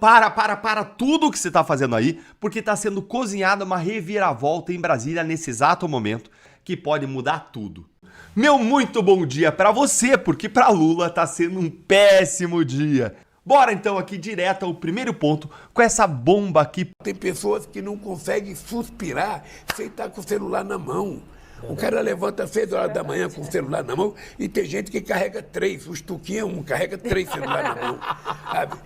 Para tudo que você tá fazendo aí, porque tá sendo cozinhada uma reviravolta em Brasília nesse exato momento que pode mudar tudo. Meu muito bom dia pra você, porque pra Lula tá sendo um péssimo dia. Bora então aqui direto ao primeiro ponto com essa bomba aqui. Tem pessoas que não conseguem suspirar sem estar com o celular na mão. O cara levanta às 6 horas da manhã com o celular na mão e tem gente que carrega 3. O Stuquinha carrega 3 celulares na mão. Sabe?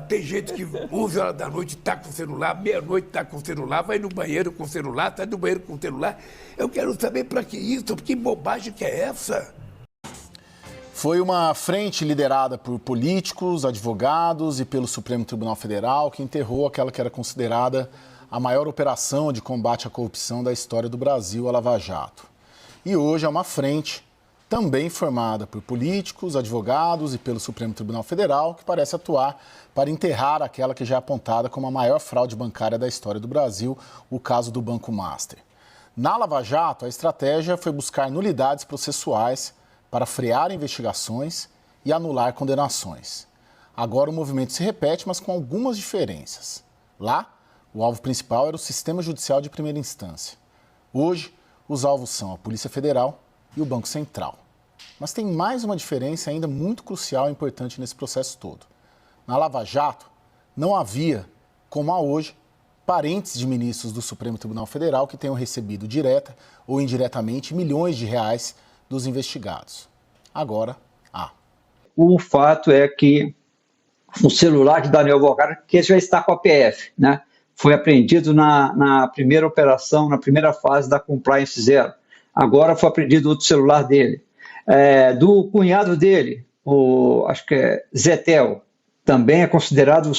Tem gente que 11 horas da noite está com o celular, meia-noite está com o celular, vai no banheiro com o celular, sai do banheiro com o celular. Eu quero saber para que isso, que bobagem que é essa? Foi uma frente liderada por políticos, advogados e pelo Supremo Tribunal Federal que enterrou aquela que era considerada a maior operação de combate à corrupção da história do Brasil, a Lava Jato. E hoje é uma frente também formada por políticos, advogados e pelo Supremo Tribunal Federal que parece atuar para enterrar aquela que já é apontada como a maior fraude bancária da história do Brasil, o caso do Banco Master. Na Lava Jato, a estratégia foi buscar nulidades processuais para frear investigações e anular condenações. Agora o movimento se repete, mas com algumas diferenças. Lá, o alvo principal era o sistema judicial de primeira instância. Hoje, os alvos são a Polícia Federal e o Banco Central. Mas tem mais uma diferença ainda muito crucial e importante nesse processo todo. Na Lava Jato, não havia, como há hoje, parentes de ministros do Supremo Tribunal Federal que tenham recebido direta ou indiretamente milhões de reais dos investigados. Agora, há. O fato é que o celular de Daniel Volcário, que já está com a PF, né? Foi apreendido na primeira operação, na primeira fase da Compliance Zero. Agora foi apreendido outro celular dele. Do cunhado dele, acho que é Zetel, também é considerado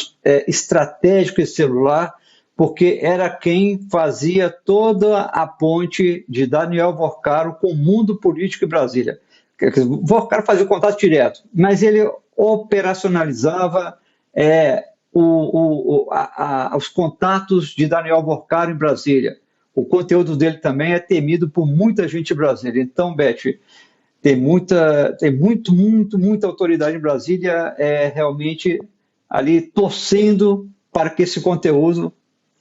estratégico esse celular, porque era quem fazia toda a ponte de Daniel Volcário com o mundo político em Brasília. O Volcário fazia o contato direto, mas ele operacionalizava os contatos de Daniel Volcário em Brasília. O conteúdo dele também é temido por muita gente em Brasília. Então, Beth, tem muita autoridade em Brasília realmente ali torcendo para que esse conteúdo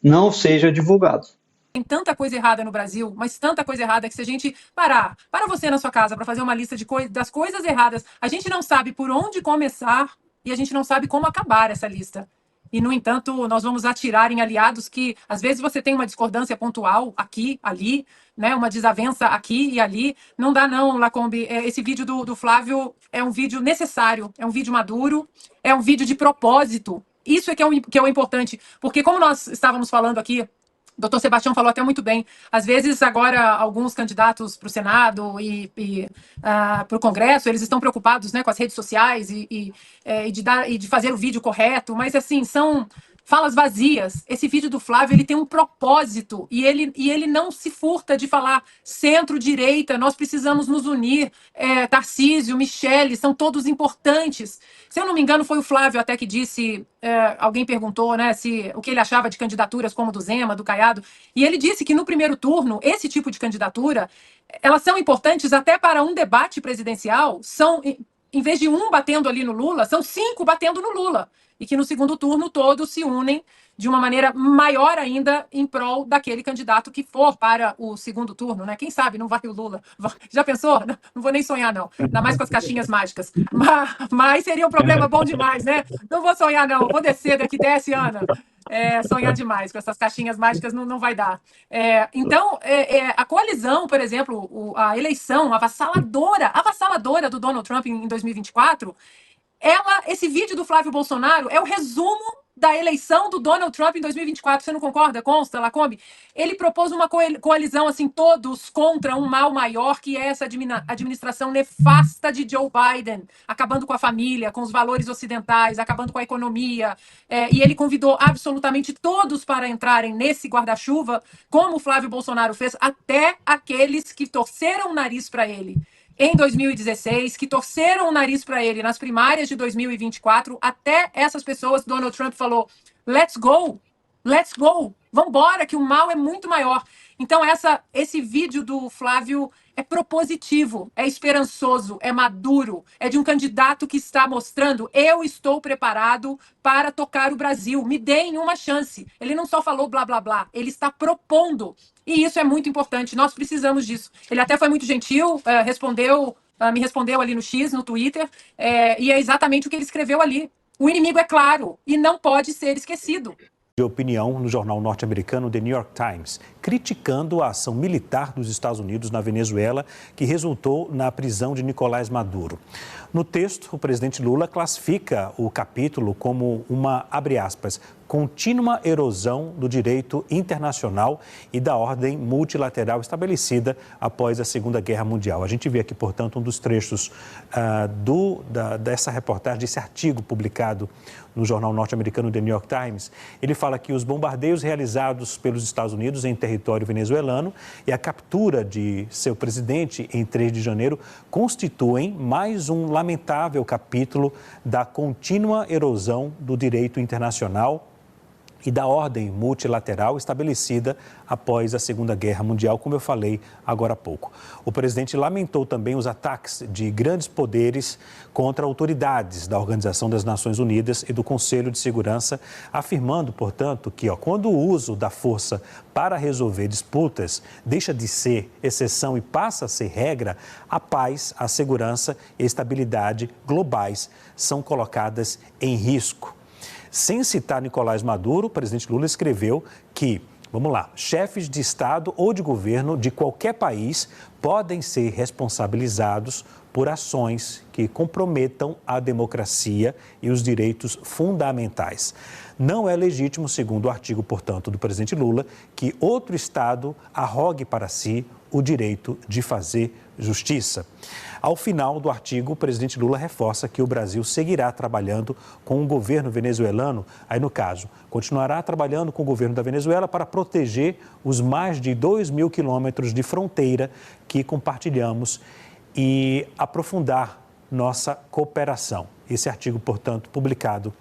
não seja divulgado. Tem tanta coisa errada no Brasil, mas tanta coisa errada que se a gente para você na sua casa para fazer uma lista das coisas erradas, a gente não sabe por onde começar e a gente não sabe como acabar essa lista. E, no entanto, nós vamos atirar em aliados que, às vezes, você tem uma discordância pontual aqui, ali, né, uma desavença aqui e ali. Não dá não, Lacombe. Esse vídeo do Flávio é um vídeo necessário, é um vídeo maduro, é um vídeo de propósito. Isso é que é o importante, porque como nós estávamos falando aqui, o doutor Sebastião falou até muito bem. Às vezes, agora, alguns candidatos para o Senado e para o Congresso, eles estão preocupados, né, com as redes sociais e de fazer o vídeo correto, mas, assim, são falas vazias. Esse vídeo do Flávio, ele tem um propósito e ele não se furta de falar centro-direita, nós precisamos nos unir. Tarcísio, Michele, são todos importantes. Se eu não me engano, foi o Flávio até que disse, alguém perguntou, né, o que ele achava de candidaturas como do Zema, do Caiado, e ele disse que no primeiro turno, esse tipo de candidatura, elas são importantes até para um debate presidencial, em vez de um batendo ali no Lula, são 5 batendo no Lula. E que no segundo turno todos se unem de uma maneira maior ainda em prol daquele candidato que for para o segundo turno, né? Quem sabe não vai o Lula. Já pensou? Não vou nem sonhar, não. Ainda mais com as caixinhas mágicas. Mas seria um problema bom demais, né? Não vou sonhar, não. Vou descer daqui, desce, Ana. Sonhar demais com essas caixinhas mágicas não vai dar. Então, a coalizão, por exemplo, a eleição avassaladora do Donald Trump em 2024, esse vídeo do Flávio Bolsonaro é o resumo da eleição do Donald Trump em 2024. Você não concorda? Consta, Lacombe? Ele propôs uma coalizão, assim, todos contra um mal maior, que é essa administração nefasta de Joe Biden, acabando com a família, com os valores ocidentais, acabando com a economia. E ele convidou absolutamente todos para entrarem nesse guarda-chuva, como o Flávio Bolsonaro fez, até aqueles que torceram o nariz para ele em 2016, que torceram o nariz para ele nas primárias de 2024, até essas pessoas, Donald Trump falou, let's go, vambora, que o mal é muito maior. Então esse vídeo do Flávio é propositivo, é esperançoso, é maduro, é de um candidato que está mostrando: eu estou preparado para tocar o Brasil, me deem uma chance. Ele não só falou blá, blá, blá, ele está propondo. E isso é muito importante, nós precisamos disso. Ele até foi muito gentil, me respondeu ali no X, no Twitter, e é exatamente o que ele escreveu ali. O inimigo é claro e não pode ser esquecido. De opinião no jornal norte-americano The New York Times, criticando a ação militar dos Estados Unidos na Venezuela, que resultou na prisão de Nicolás Maduro. No texto, o presidente Lula classifica o capítulo como uma, abre aspas, contínua erosão do direito internacional e da ordem multilateral estabelecida após a Segunda Guerra Mundial. A gente vê aqui, portanto, um dos trechos dessa reportagem, desse artigo publicado no jornal norte-americano The New York Times. Ele fala que os bombardeios realizados pelos Estados Unidos em território venezuelano e a captura de seu presidente em 3 de janeiro constituem mais um lamentável capítulo da contínua erosão do direito internacional e da ordem multilateral estabelecida após a Segunda Guerra Mundial, como eu falei agora há pouco. O presidente lamentou também os ataques de grandes poderes contra autoridades da Organização das Nações Unidas e do Conselho de Segurança, afirmando, portanto, que quando o uso da força para resolver disputas deixa de ser exceção e passa a ser regra, a paz, a segurança e a estabilidade globais são colocadas em risco. Sem citar Nicolás Maduro, o presidente Lula escreveu que, vamos lá, chefes de Estado ou de governo de qualquer país podem ser responsabilizados por ações que comprometam a democracia e os direitos fundamentais. Não é legítimo, segundo o artigo, portanto, do presidente Lula, que outro Estado arrogue para si o direito de fazer justiça. Ao final do artigo, o presidente Lula reforça que o Brasil seguirá trabalhando com o governo venezuelano, aí no caso, continuará trabalhando com o governo da Venezuela para proteger os mais de 2.000 quilômetros de fronteira que compartilhamos e aprofundar nossa cooperação. Esse artigo, portanto, publicado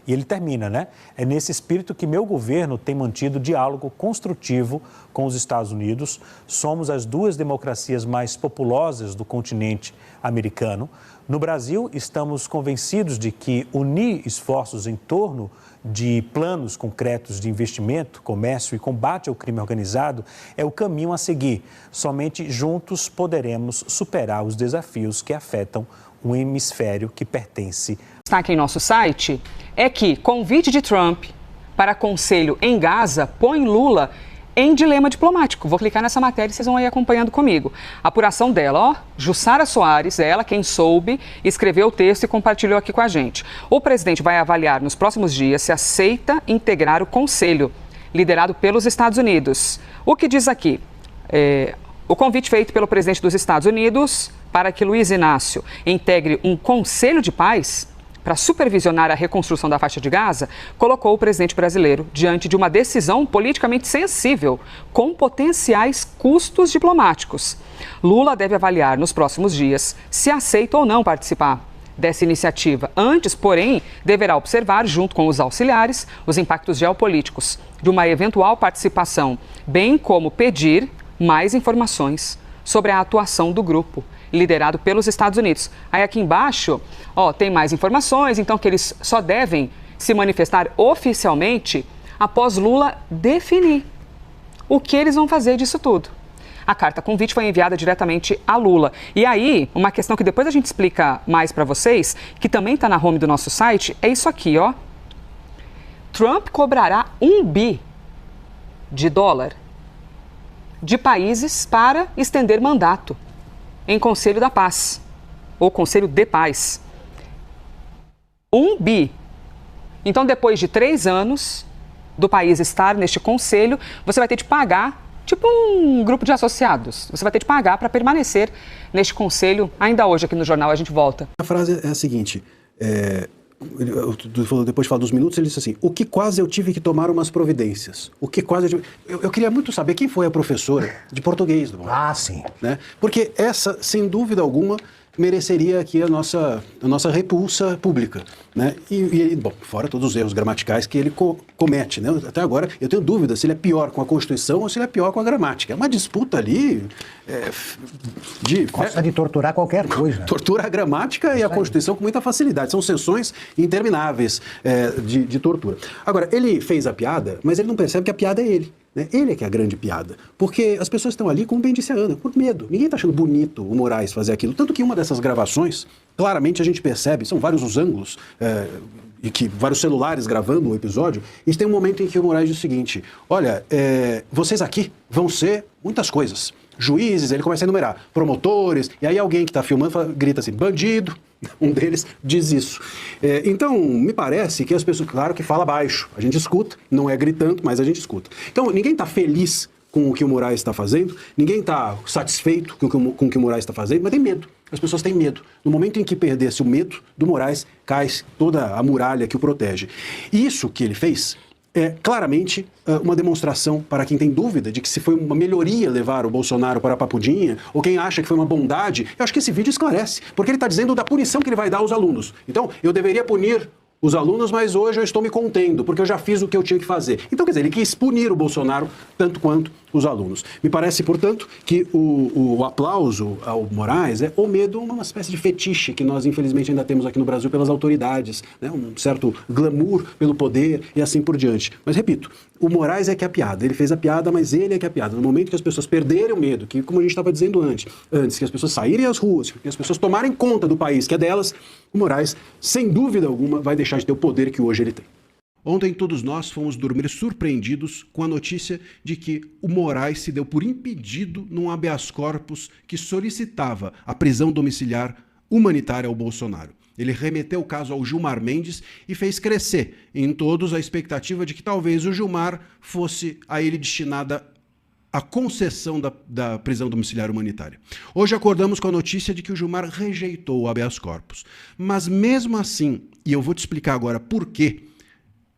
e ele termina, né? É nesse espírito que meu governo tem mantido diálogo construtivo com os Estados Unidos. Somos as 2 democracias mais populosas do continente americano. No Brasil, estamos convencidos de que unir esforços em torno de planos concretos de investimento, comércio e combate ao crime organizado é o caminho a seguir. Somente juntos poderemos superar os desafios que afetam um hemisfério que pertence. Destaque em nosso site é que convite de Trump para conselho em Gaza põe Lula em dilema diplomático. Vou clicar nessa matéria e vocês vão aí acompanhando comigo. A apuração dela, Jussara Soares, ela quem soube, escreveu o texto e compartilhou aqui com a gente. O presidente vai avaliar nos próximos dias se aceita integrar o conselho, liderado pelos Estados Unidos. O que diz aqui? O convite feito pelo presidente dos Estados Unidos para que Luiz Inácio integre um conselho de paz para supervisionar a reconstrução da faixa de Gaza, colocou o presidente brasileiro diante de uma decisão politicamente sensível, com potenciais custos diplomáticos. Lula deve avaliar nos próximos dias se aceita ou não participar dessa iniciativa. Antes, porém, deverá observar, junto com os auxiliares, os impactos geopolíticos de uma eventual participação, bem como pedir mais informações sobre a atuação do grupo, liderado pelos Estados Unidos. Aí aqui embaixo, tem mais informações, então que eles só devem se manifestar oficialmente após Lula definir o que eles vão fazer disso tudo. A carta convite foi enviada diretamente a Lula. E aí, uma questão que depois a gente explica mais para vocês, que também está na home do nosso site, é isso aqui, Trump cobrará $1 bi de países para estender mandato em Conselho da Paz, ou Conselho de Paz. $1 bi. Então, depois de 3 anos do país estar neste conselho, você vai ter de pagar, tipo um grupo de associados, você vai ter de pagar para permanecer neste conselho. Ainda hoje aqui no jornal a gente volta. A frase é a seguinte, depois de falar dos minutos, ele disse assim: o que quase eu tive que tomar umas providências. O que quase eu queria muito saber quem foi a professora de português do Brasil. Ah, sim. Né? Porque essa, sem dúvida alguma, mereceria aqui a nossa repulsa pública, né? Bom, fora todos os erros gramaticais que ele comete, né? Até agora eu tenho dúvida se ele é pior com a Constituição ou se ele é pior com a gramática. É uma disputa ali Gosta de torturar qualquer coisa. Tortura a gramática e a Constituição com muita facilidade. São sessões intermináveis de tortura. Agora, ele fez a piada, mas ele não percebe que a piada é ele. Ele é que é a grande piada, porque as pessoas estão ali, como bem disse a Ana, por medo. Ninguém está achando bonito o Moraes fazer aquilo. Tanto que uma dessas gravações, claramente a gente percebe, são vários os ângulos, e que vários celulares gravando o episódio, e tem um momento em que o Moraes diz o seguinte: olha, vocês aqui vão ser muitas coisas. Juízes, ele começa a enumerar, promotores, e aí alguém que está filmando grita assim, bandido. Um deles diz isso. Então, me parece que as pessoas, claro que fala baixo, a gente escuta, não é gritando, mas a gente escuta. Então, ninguém está feliz com o que o Moraes está fazendo, ninguém está satisfeito com o que o Moraes está fazendo, mas tem medo. As pessoas têm medo. No momento em que perdesse o medo do Moraes, cai toda a muralha que o protege. E isso que ele fez é claramente uma demonstração para quem tem dúvida de que se foi uma melhoria levar o Bolsonaro para a Papudinha, ou quem acha que foi uma bondade. Eu acho que esse vídeo esclarece, porque ele está dizendo da punição que ele vai dar aos alunos. Então, eu deveria punir os alunos, mas hoje eu estou me contendo, porque eu já fiz o que eu tinha que fazer. Então, quer dizer, ele quis punir o Bolsonaro tanto quanto os alunos. Me parece, portanto, que o aplauso ao Moraes o medo, uma espécie de fetiche que nós, infelizmente, ainda temos aqui no Brasil pelas autoridades, né? Um certo glamour pelo poder e assim por diante. Mas, repito, o Moraes é que é a piada. Ele fez a piada, mas ele é que é a piada. No momento que as pessoas perderem o medo, que, como a gente estava dizendo antes, que as pessoas saírem às ruas, que as pessoas tomarem conta do país, que é delas, o Moraes, sem dúvida alguma, vai deixar de ter o poder que hoje ele tem. Ontem todos nós fomos dormir surpreendidos com a notícia de que o Moraes se deu por impedido num habeas corpus que solicitava a prisão domiciliar humanitária ao Bolsonaro. Ele remeteu o caso ao Gilmar Mendes e fez crescer em todos a expectativa de que talvez o Gilmar fosse a ele destinada a concessão da prisão domiciliar humanitária. Hoje acordamos com a notícia de que o Gilmar rejeitou o habeas corpus. Mas mesmo assim, e eu vou te explicar agora por quê,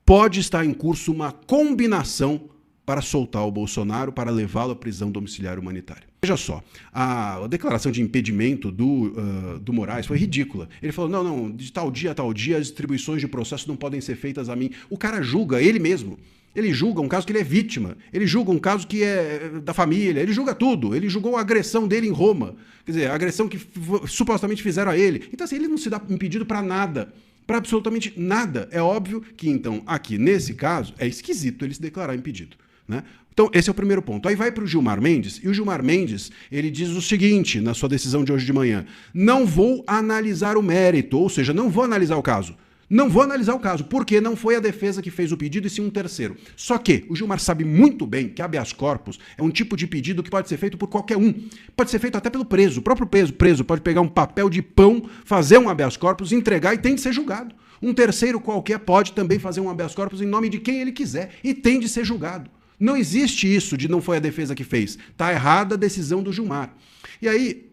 pode estar em curso uma combinação para soltar o Bolsonaro, para levá-lo à prisão domiciliar humanitária. Veja só, a declaração de impedimento do Moraes foi ridícula. Ele falou, não, de tal dia a tal dia as distribuições de processo não podem ser feitas a mim. O cara julga ele mesmo. Ele julga um caso que ele é vítima, ele julga um caso que é da família, ele julga tudo. Ele julgou a agressão dele em Roma, quer dizer, a agressão que supostamente fizeram a ele. Então assim, ele não se dá impedido para nada. Para absolutamente nada. É óbvio que, então, aqui, nesse caso, é esquisito ele se declarar impedido, né? Então, esse é o primeiro ponto. Aí vai para o Gilmar Mendes, e o Gilmar Mendes, ele diz o seguinte, na sua decisão de hoje de manhã, não vou analisar o mérito, ou seja, não vou analisar o caso. Não vou analisar o caso, porque não foi a defesa que fez o pedido, e sim um terceiro. Só que o Gilmar sabe muito bem que habeas corpus é um tipo de pedido que pode ser feito por qualquer um. Pode ser feito até pelo preso. O próprio preso pode pegar um papel de pão, fazer um habeas corpus, entregar e tem de ser julgado. Um terceiro qualquer pode também fazer um habeas corpus em nome de quem ele quiser e tem de ser julgado. Não existe isso de não foi a defesa que fez. Está errada a decisão do Gilmar. E aí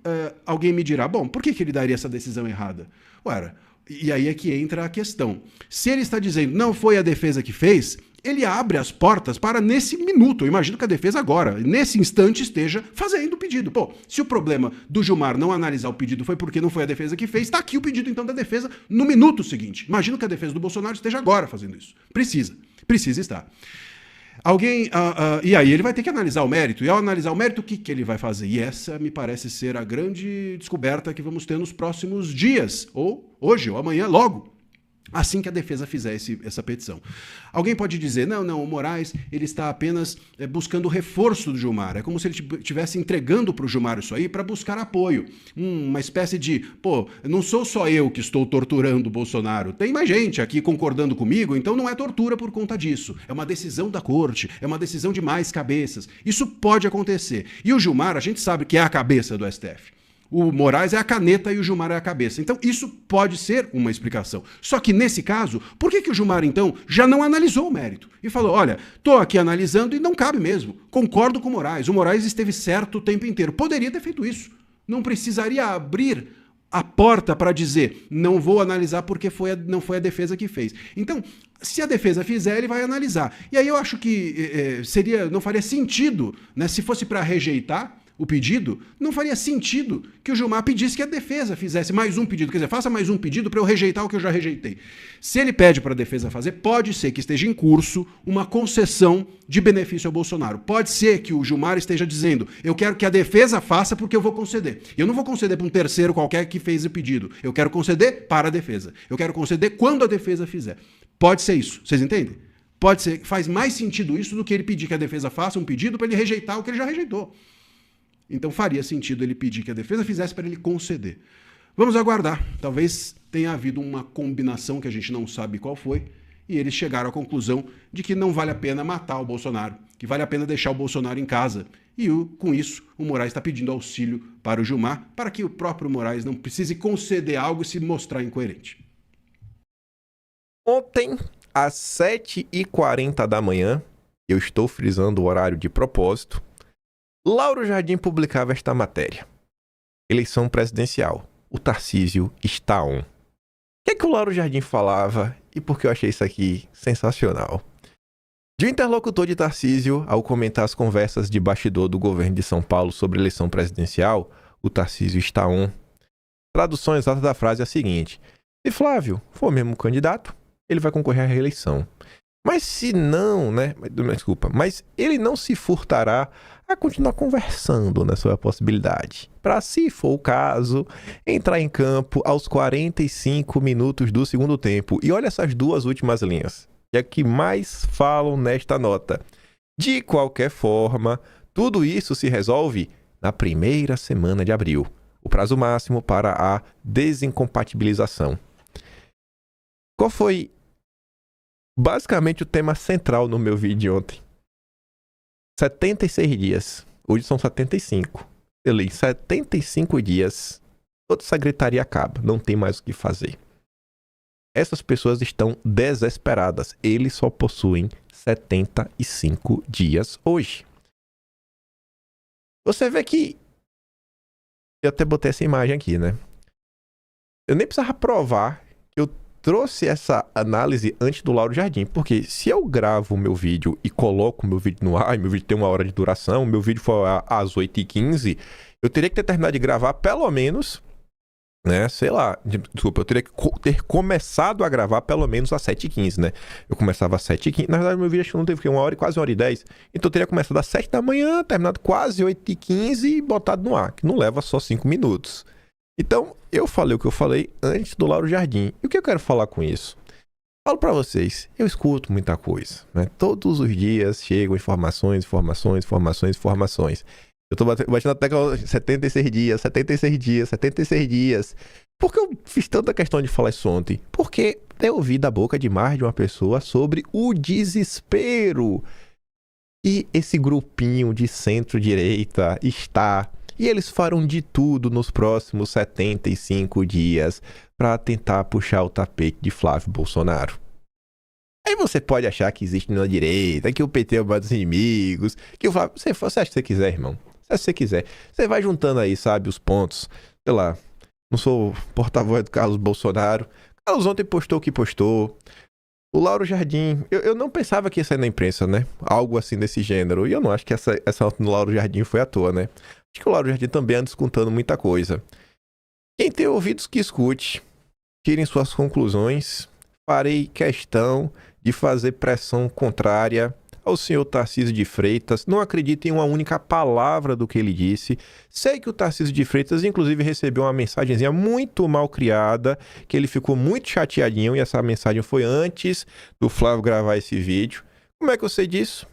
alguém me dirá, bom, por que ele daria essa decisão errada? Ora, e aí é que entra a questão. Se ele está dizendo não foi a defesa que fez, ele abre as portas para nesse minuto, eu imagino que a defesa agora, nesse instante, esteja fazendo o pedido. Pô, se o problema do Gilmar não analisar o pedido foi porque não foi a defesa que fez, está aqui o pedido então da defesa no minuto seguinte. Imagino que a defesa do Bolsonaro esteja agora fazendo isso. Precisa estar. E aí ele vai ter que analisar o mérito. E ao analisar o mérito, o que ele vai fazer? E essa me parece ser a grande descoberta que vamos ter nos próximos dias, ou hoje, ou amanhã, logo, assim que a defesa fizer essa petição. Alguém pode dizer, não, o Moraes ele está apenas buscando o reforço do Gilmar. É como se ele estivesse entregando para o Gilmar isso aí para buscar apoio. Uma espécie de, não sou só eu que estou torturando o Bolsonaro. Tem mais gente aqui concordando comigo, então não é tortura por conta disso. É uma decisão da corte, é uma decisão de mais cabeças. Isso pode acontecer. E o Gilmar, a gente sabe que é a cabeça do STF. O Moraes é a caneta e o Gilmar é a cabeça. Então, isso pode ser uma explicação. Só que, nesse caso, por que o Gilmar, então, já não analisou o mérito? E falou, olha, estou aqui analisando e não cabe mesmo. Concordo com o Moraes. O Moraes esteve certo o tempo inteiro. Poderia ter feito isso. Não precisaria abrir a porta para dizer, não vou analisar porque não foi a defesa que fez. Então, se a defesa fizer, ele vai analisar. E aí eu acho que não faria sentido, né, se fosse para rejeitar, o pedido, não faria sentido que o Gilmar pedisse que a defesa fizesse mais um pedido. Quer dizer, faça mais um pedido para eu rejeitar o que eu já rejeitei. Se ele pede para a defesa fazer, pode ser que esteja em curso uma concessão de benefício ao Bolsonaro. Pode ser que o Gilmar esteja dizendo, eu quero que a defesa faça porque eu vou conceder. Eu não vou conceder para um terceiro qualquer que fez o pedido. Eu quero conceder para a defesa. Eu quero conceder quando a defesa fizer. Pode ser isso. Vocês entendem? Pode ser, faz mais sentido isso do que ele pedir que a defesa faça um pedido para ele rejeitar o que ele já rejeitou. Então faria sentido ele pedir que a defesa fizesse para ele conceder. Vamos aguardar. Talvez tenha havido uma combinação que a gente não sabe qual foi, e eles chegaram à conclusão de que não vale a pena matar o Bolsonaro, que vale a pena deixar o Bolsonaro em casa. E com isso, o Moraes está pedindo auxílio para o Gilmar, para que o próprio Moraes não precise conceder algo e se mostrar incoerente. Ontem, às 7h40 da manhã, eu estou frisando o horário de propósito, Lauro Jardim publicava esta matéria. Eleição presidencial. O Tarcísio está on. O que é que o Lauro Jardim falava e por que eu achei isso aqui sensacional? De um interlocutor de Tarcísio, ao comentar as conversas de bastidor do governo de São Paulo sobre a eleição presidencial, o Tarcísio está on. Tradução exata da frase é a seguinte: se Flávio for mesmo candidato, ele vai concorrer à reeleição. Mas se não, mas ele não se furtará a continuar conversando sobre a possibilidade. Para, se for o caso, entrar em campo aos 45 minutos do segundo tempo. E olha essas duas últimas linhas, que é que mais falam nesta nota. De qualquer forma, tudo isso se resolve na primeira semana de abril. O prazo máximo para a desincompatibilização. Qual foi basicamente o tema central no meu vídeo de ontem? 76 dias. Hoje são 75. Eu li 75 dias. Toda essa gritaria acaba. Não tem mais o que fazer. Essas pessoas estão desesperadas. Eles só possuem 75 dias hoje. Você vê que... Eu até botei essa imagem aqui, né? Eu nem precisava provar que eu trouxe essa análise antes do Lauro Jardim, porque se eu gravo o meu vídeo e coloco o meu vídeo no ar, e meu vídeo tem 1 hora de duração, meu vídeo for às 8h15, eu teria que ter terminado de gravar pelo menos, eu teria que ter começado a gravar pelo menos às 7h15, né? Eu começava às 7h15, na verdade meu vídeo acho que não teve 1 hora e quase 1h10, então eu teria começado às 7 da manhã, terminado quase 8h15 e botado no ar, que não leva só 5 minutos. Então, eu falei o que eu falei antes do Lauro Jardim. E o que eu quero falar com isso? Falo pra vocês, eu escuto muita coisa, né? Todos os dias chegam informações. Eu tô batendo até 76 dias. Por que eu fiz tanta questão de falar isso ontem? Porque eu ouvi da boca de mais de uma pessoa sobre o desespero que esse grupinho de centro-direita está. E eles farão de tudo nos próximos 75 dias para tentar puxar o tapete de Flávio Bolsonaro. Aí você pode achar que existe na direita, que o PT é o maior dos inimigos, que o Flávio... Você acha que você quiser, irmão. Se você quiser. Você vai juntando aí, sabe, os pontos. Sei lá, não sou porta-voz do Carlos Bolsonaro. Carlos ontem postou o que postou. O Lauro Jardim, eu não pensava que ia sair na imprensa, né? Algo assim desse gênero. E eu não acho que essa nota no Lauro Jardim foi à toa, né? Acho que o Lauro Jardim também anda escutando muita coisa. Quem tem ouvidos que escute, tirem suas conclusões. Farei questão de fazer pressão contrária ao senhor Tarcísio de Freitas. Não acredito em uma única palavra do que ele disse. Sei que o Tarcísio de Freitas, inclusive, recebeu uma mensagenzinha muito mal criada, que ele ficou muito chateadinho, e essa mensagem foi antes do Flávio gravar esse vídeo. Como é que eu sei disso?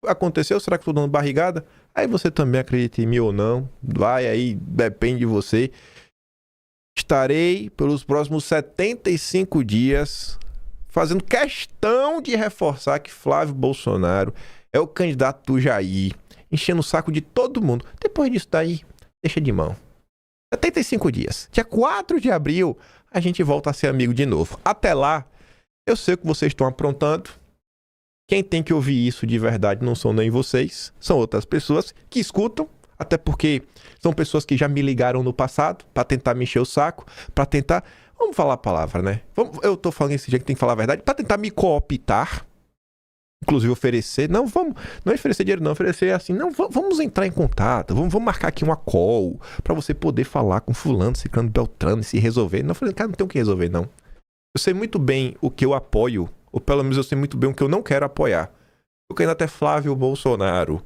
Aconteceu? Será que estou dando barrigada? Aí você também acredita em mim ou não. Vai aí, depende de você. Estarei pelos próximos 75 dias fazendo questão de reforçar que Flávio Bolsonaro é o candidato do Jair, enchendo o saco de todo mundo. Depois disso daí, deixa de mão. 75 dias. Dia 4 de abril, a gente volta a ser amigo de novo. Até lá, eu sei o que vocês estão aprontando. Quem tem que ouvir isso de verdade não são nem vocês, são outras pessoas que escutam, até porque são pessoas que já me ligaram no passado para tentar me encher o saco, para tentar, vamos falar a palavra, né? Eu tô falando esse dia que tem que falar a verdade, para tentar me cooptar, inclusive oferecer, não é oferecer dinheiro não, oferecer assim, não, vamos entrar em contato, vamos marcar aqui uma call pra você poder falar com fulano, ciclano, beltrano e se resolver. Não, eu falei, cara, não tem o que resolver não. Eu sei muito bem o que eu apoio, ou pelo menos eu sei muito bem o que eu não quero apoiar. Eu quero até Flávio Bolsonaro,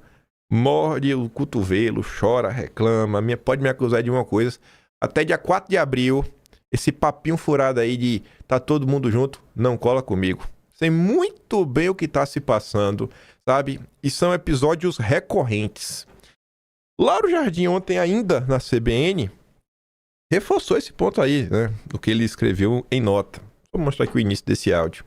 morde o cotovelo, chora, reclama, pode me acusar de uma coisa. Até dia 4 de abril, esse papinho furado aí de tá todo mundo junto, não cola comigo. Sei muito bem o que tá se passando, sabe? E são episódios recorrentes. Lauro Jardim ontem ainda na CBN reforçou esse ponto aí, né? Do que ele escreveu em nota. Vou mostrar aqui o início desse áudio.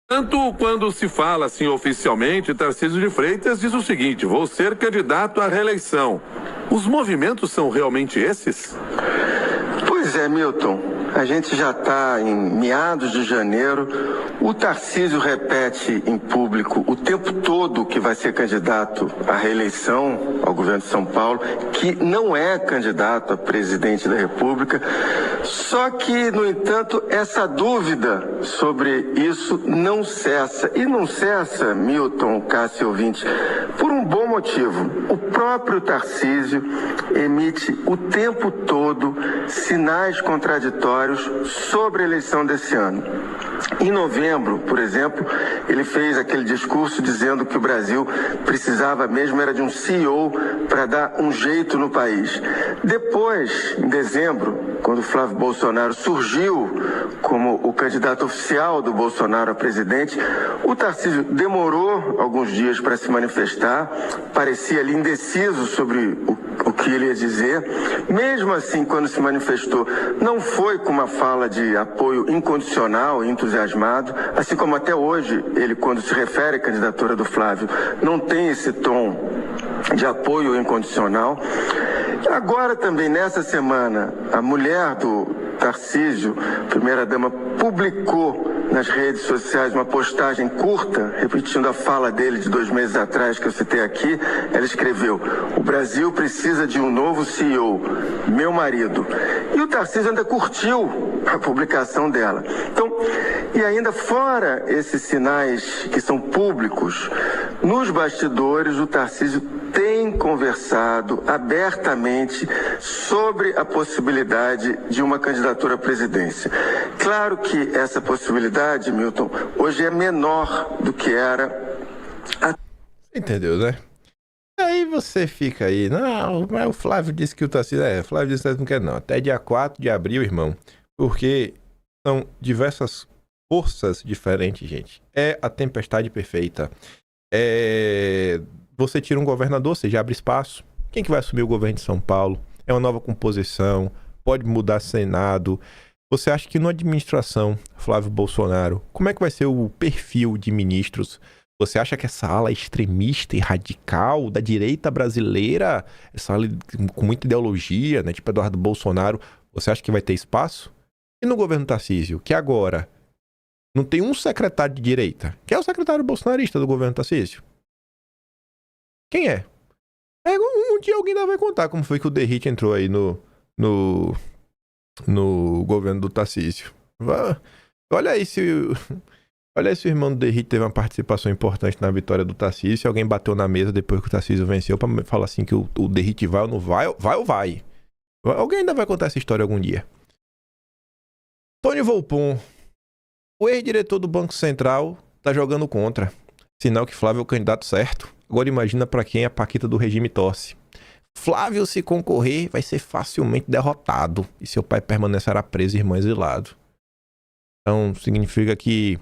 Tanto quando se fala assim oficialmente, Tarcísio de Freitas diz o seguinte: vou ser candidato à reeleição. Os movimentos são realmente esses? Pois é, Milton. A gente já está em meados de janeiro. O Tarcísio repete em público o tempo todo que vai ser candidato à reeleição ao governo de São Paulo, que não é candidato a presidente da República. Só que, no entanto, essa dúvida sobre isso não cessa. E não cessa, Milton, Cássio ouvinte, por um bom motivo. O próprio Tarcísio emite o tempo todo sinais contraditórios sobre a eleição desse ano. Em novembro, por exemplo, ele fez aquele discurso dizendo que o Brasil precisava mesmo era de um CEO para dar um jeito no país. Depois, em dezembro, quando Flávio Bolsonaro surgiu como o candidato oficial do Bolsonaro a presidente, o Tarcísio demorou alguns dias para se manifestar, parecia ali indeciso sobre o que ele ia dizer. Mesmo assim, quando se manifestou, não foi com uma fala de apoio incondicional e entusiasmado, assim como até hoje ele, quando se refere à candidatura do Flávio, não tem esse tom de apoio incondicional. Agora também, nessa semana, a mulher do Tarcísio, primeira-dama, publicou nas redes sociais uma postagem curta, repetindo a fala dele de 2 meses atrás, que eu citei aqui. Ela escreveu: o Brasil precisa de um novo CEO, meu marido. E o Tarcísio ainda curtiu a publicação dela. Então, e ainda fora esses sinais que são públicos, nos bastidores o Tarcísio tem conversado abertamente sobre a possibilidade de uma candidatura à presidência. Claro que essa possibilidade, Milton, hoje é menor do que era. Entendeu, né? Aí você fica aí, não, mas o Flávio disse que o Tarcísio... Flávio disse que não quer não. Até dia 4 de abril, irmão. Porque são diversas forças diferentes, gente. É a tempestade perfeita. Você tira um governador, você já abre espaço. Quem que vai assumir o governo de São Paulo? É uma nova composição, pode mudar Senado. Você acha que na administração Flávio Bolsonaro, como é que vai ser o perfil de ministros? Você acha que essa ala extremista e radical da direita brasileira, essa ala com muita ideologia, né, tipo Eduardo Bolsonaro, você acha que vai ter espaço? E no governo Tarcísio, que agora não tem um secretário de direita, que é o secretário bolsonarista do governo Tarcísio? Quem é? Um dia alguém ainda vai contar como foi que o Derrite entrou aí no governo do Tarcísio. Olha aí se o irmão do Derrite teve uma participação importante na vitória do Tarcísio. Se alguém bateu na mesa depois que o Tarcísio venceu pra falar assim que o Derrite vai ou não vai, vai ou vai. Alguém ainda vai contar essa história algum dia. Tony Volpon, o ex-diretor do Banco Central, tá jogando contra. Sinal que Flávio é o candidato certo. Agora imagina pra quem a Paquita do regime torce. Flávio, se concorrer, vai ser facilmente derrotado. E seu pai permanecerá preso e irmão exilado. Então, significa que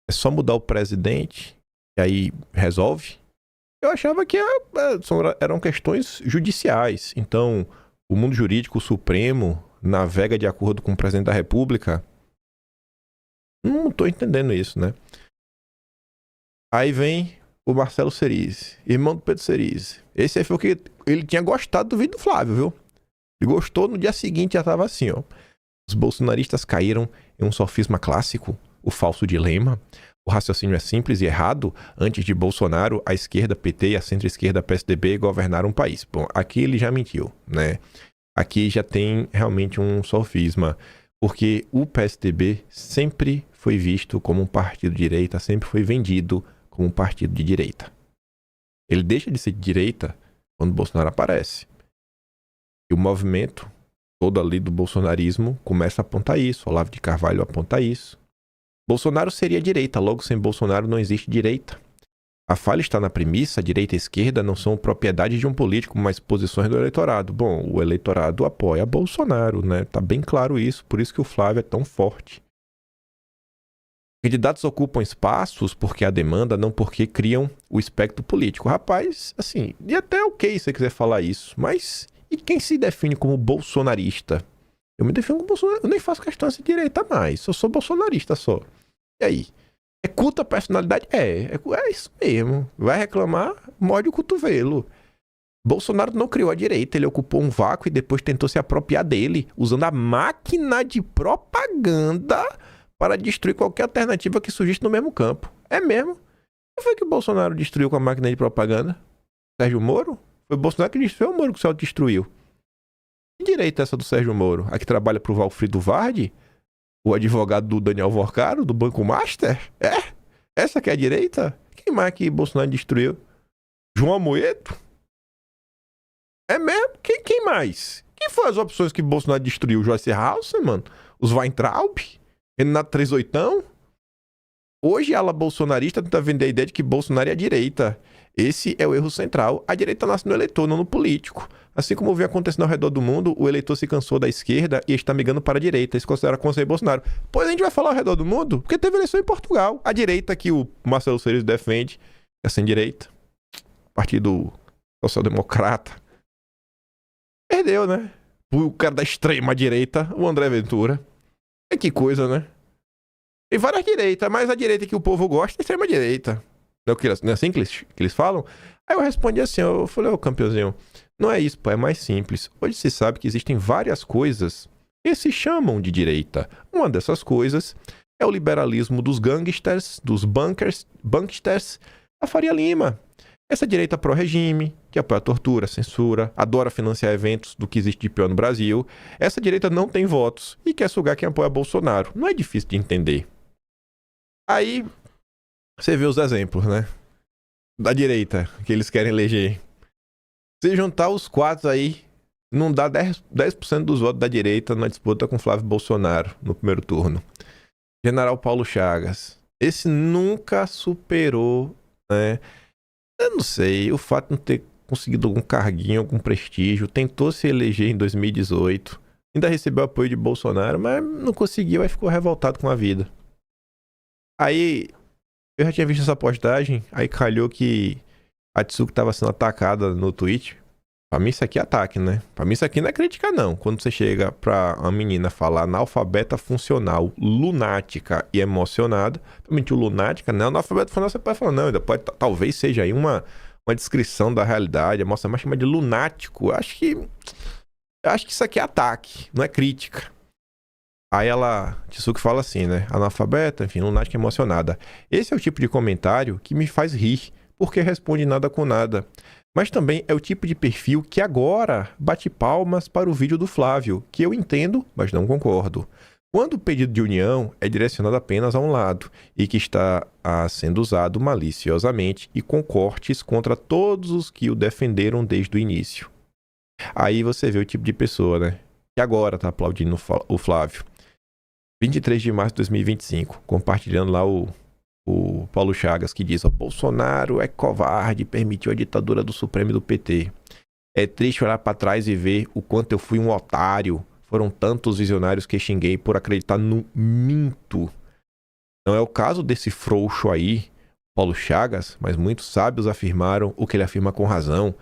é só mudar o presidente e aí resolve. Eu achava que eram questões judiciais. Então, o mundo jurídico, o Supremo, navega de acordo com o presidente da República. Não tô entendendo isso, né? Aí vem o Marcelo Cerise, irmão do Pedro Cerise. Esse aí foi o que ele tinha gostado do vídeo do Flávio, viu? Ele gostou, no dia seguinte já tava assim, ó. Os bolsonaristas caíram em um sofisma clássico, o falso dilema. O raciocínio é simples e errado. Antes de Bolsonaro, a esquerda PT e a centro-esquerda PSDB governaram o país. Bom, aqui ele já mentiu, né? Aqui já tem realmente um sofisma. Porque o PSDB sempre foi visto como um partido de direita, sempre foi vendido como um partido de direita. Ele deixa de ser de direita quando o Bolsonaro aparece. E o movimento todo ali do bolsonarismo começa a apontar isso. Olavo de Carvalho aponta isso. Bolsonaro seria direita, logo sem Bolsonaro não existe direita. A falha está na premissa: direita e esquerda não são propriedade de um político, mas posições do eleitorado. Bom, o eleitorado apoia Bolsonaro, né? Tá bem claro isso, por isso que o Flávio é tão forte. Candidatos ocupam espaços porque há demanda, não porque criam o espectro político. Rapaz, assim, e até ok se você quiser falar isso, mas e quem se define como bolsonarista? Eu me defino como bolsonarista, eu nem faço questão de direita mais, eu sou bolsonarista só. E aí? É culto a personalidade? É isso mesmo. Vai reclamar, morde o cotovelo. Bolsonaro não criou a direita, ele ocupou um vácuo e depois tentou se apropriar dele, usando a máquina de propaganda para destruir qualquer alternativa que surgisse no mesmo campo. É mesmo. O que foi que o Bolsonaro destruiu com a máquina de propaganda? Sérgio Moro? Foi o Bolsonaro que destruiu ou o Moro que só destruiu? Que direita é essa do Sérgio Moro? A que trabalha pro Valfrido Vardi? O advogado do Daniel Vorcaro, do Banco Master? É? Essa que é a direita? Quem mais que Bolsonaro destruiu? João Amoedo? É mesmo? Quem mais? Quem foi as opções que Bolsonaro destruiu? Joyce Hasselmann? Os Weintraub? Renato 38? Hoje a ala bolsonarista tenta vender a ideia de que Bolsonaro é a direita. Esse é o erro central. A direita nasce no eleitor, não no político. Assim como vem acontecendo ao redor do mundo, o eleitor se cansou da esquerda e está migrando para a direita. Isso considera conselho Bolsonaro. Pois a gente vai falar ao redor do mundo, porque teve eleição em Portugal. A direita que o Marcelo Ceres defende é sem direita. Partido Social-Democrata. Perdeu, né? O cara da extrema direita, o André Ventura. É que coisa, né? Tem várias direitas, mas a direita que o povo gosta é a extrema direita. Não é assim que eles falam? Aí eu respondi assim, eu falei, ô campeãozinho, não é isso, pô, é mais simples. Hoje se sabe que existem várias coisas que se chamam de direita. Uma dessas coisas é o liberalismo dos gangsters, dos banksters, a Faria Lima. Essa direita pró-regime, que apoia a tortura, a censura, adora financiar eventos do que existe de pior no Brasil. Essa direita não tem votos e quer sugar quem apoia Bolsonaro. Não é difícil de entender. Aí você vê os exemplos, né? Da direita, que eles querem eleger. Se juntar os quatro aí, não dá 10% dos votos da direita na disputa com Flávio Bolsonaro no primeiro turno. General Paulo Chagas. Esse nunca superou, né? Eu não sei, o fato de não ter conseguido algum carguinho, algum prestígio, tentou se eleger em 2018, ainda recebeu apoio de Bolsonaro, mas não conseguiu, aí ficou revoltado com a vida. Aí, eu já tinha visto essa postagem, aí calhou que a Tsuki estava sendo atacada no tweet. Pra mim isso aqui é ataque, né? Pra mim isso aqui não é crítica, não. Quando você chega pra uma menina falar analfabeta funcional, lunática e emocionada, realmente o lunática, né? Analfabeta funcional você pode falar, não, ainda pode, talvez seja aí uma descrição da realidade, a moça mais chama de lunático. Eu acho que isso aqui é ataque, não é crítica. Aí Tsuki fala assim, né? Analfabeta, enfim, lunática e emocionada. Esse é o tipo de comentário que me faz rir, porque responde nada com nada. Mas também é o tipo de perfil que agora bate palmas para o vídeo do Flávio, que eu entendo, mas não concordo. Quando o pedido de união é direcionado apenas a um lado e que está sendo usado maliciosamente e com cortes contra todos os que o defenderam desde o início. Aí você vê o tipo de pessoa, né? Que agora está aplaudindo o Flávio. 23 de março de 2025, compartilhando lá o Paulo Chagas, que diz: Bolsonaro é covarde, permitiu a ditadura do Supremo e do PT. É triste olhar para trás e ver o quanto eu fui um otário. Foram tantos visionários que xinguei por acreditar no minto. Não é o caso desse frouxo aí, Paulo Chagas, mas muitos sábios afirmaram o que ele afirma com razão.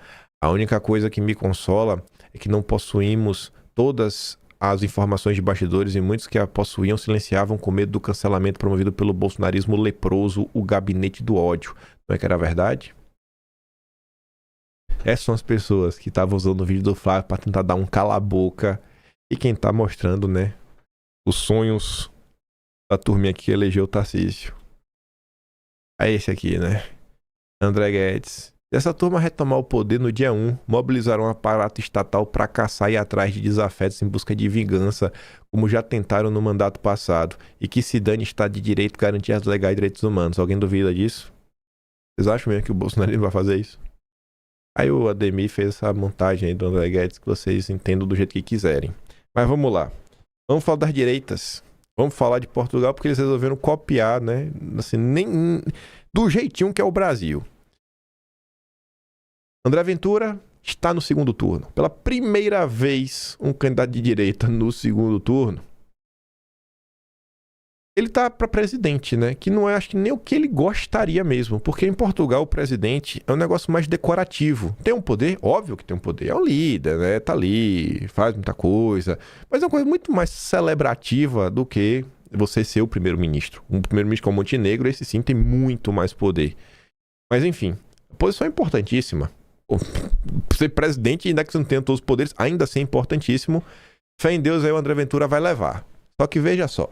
A única coisa que me consola é que não possuímos todas as informações de bastidores e muitos que a possuíam silenciavam com medo do cancelamento promovido pelo bolsonarismo leproso, o gabinete do ódio. Não é que era verdade? Essas são as pessoas que estavam usando o vídeo do Flávio para tentar dar um cala-boca. E quem tá mostrando, né, os sonhos da turminha que elegeu o Tarcísio. É esse aqui, né? André Guedes. Se essa turma retomar o poder no dia 1, mobilizarão um aparato estatal para caçar e ir atrás de desafetos em busca de vingança, como já tentaram no mandato passado. E que se dane Estado de Direito garantir as legais direitos humanos. Alguém duvida disso? Vocês acham mesmo que o Bolsonaro não vai fazer isso? Aí o Ademir fez essa montagem aí do André Guedes que vocês entendam do jeito que quiserem. Mas vamos lá. Vamos falar das direitas. Vamos falar de Portugal porque eles resolveram copiar, né? Assim, nem do jeitinho que é o Brasil. André Ventura está no segundo turno. Pela primeira vez, um candidato de direita no segundo turno. Ele tá para presidente, né? Que não é, acho que nem o que ele gostaria mesmo. Porque em Portugal o presidente é um negócio mais decorativo. Tem um poder? Óbvio que tem um poder. É um líder, né? Tá ali, faz muita coisa. Mas é uma coisa muito mais celebrativa do que você ser o primeiro-ministro. Um primeiro-ministro como Montenegro, esse sim tem muito mais poder. Mas enfim, a posição é importantíssima. Ser presidente, ainda que você não tenha todos os poderes, ainda assim é importantíssimo. Fé em Deus aí o André Ventura vai levar. Só que veja só.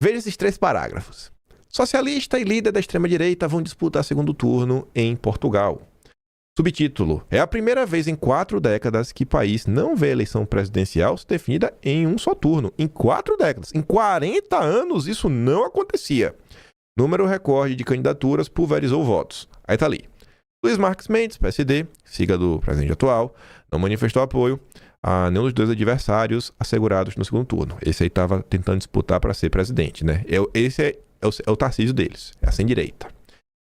Veja esses 3 parágrafos. Socialista e líder da extrema-direita vão disputar segundo turno em Portugal. Subtítulo. É a primeira vez em 4 décadas que o país não vê eleição presidencial se definida em um só turno. Em 4 décadas. Em 40 anos isso não acontecia. Número recorde de candidaturas pulverizou votos. Aí tá ali. Luís Marques Mendes, PSD, sigla do presidente atual, não manifestou apoio a nenhum dos 2 adversários assegurados no segundo turno. Esse aí estava tentando disputar para ser presidente, né? Esse é o Tarcísio deles, é a sem-direita.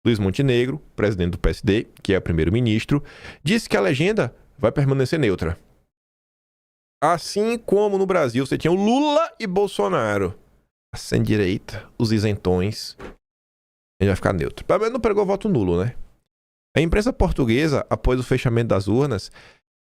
Luís Montenegro, presidente do PSD, que é primeiro-ministro, disse que a legenda vai permanecer neutra. Assim como no Brasil você tinha o Lula e Bolsonaro. A sem-direita, os isentões, ele vai ficar neutro. Pelo menos não pregou voto nulo, né? A imprensa portuguesa, após o fechamento das urnas,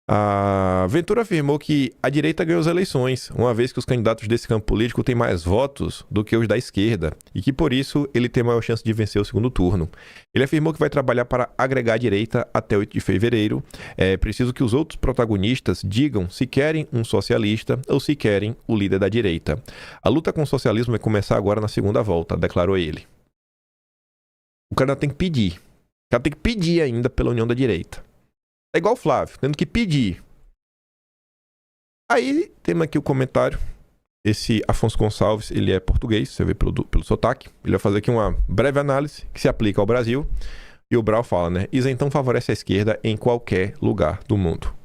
a Ventura afirmou que a direita ganhou as eleições, uma vez que os candidatos desse campo político têm mais votos do que os da esquerda, e que por isso ele tem maior chance de vencer o segundo turno. Ele afirmou que vai trabalhar para agregar a direita até 8 de fevereiro. É preciso que os outros protagonistas digam se querem um socialista ou se querem o líder da direita. A luta com o socialismo vai começar agora na segunda volta, declarou ele. O cara tem que pedir. O cara tem que pedir ainda pela união da direita. É igual o Flávio, tendo que pedir. Aí temos aqui o comentário. Esse Afonso Gonçalves, ele é português, você vê pelo sotaque. Ele vai fazer aqui uma breve análise que se aplica ao Brasil. E o Brau fala, né? Isentão favorece a esquerda em qualquer lugar do mundo.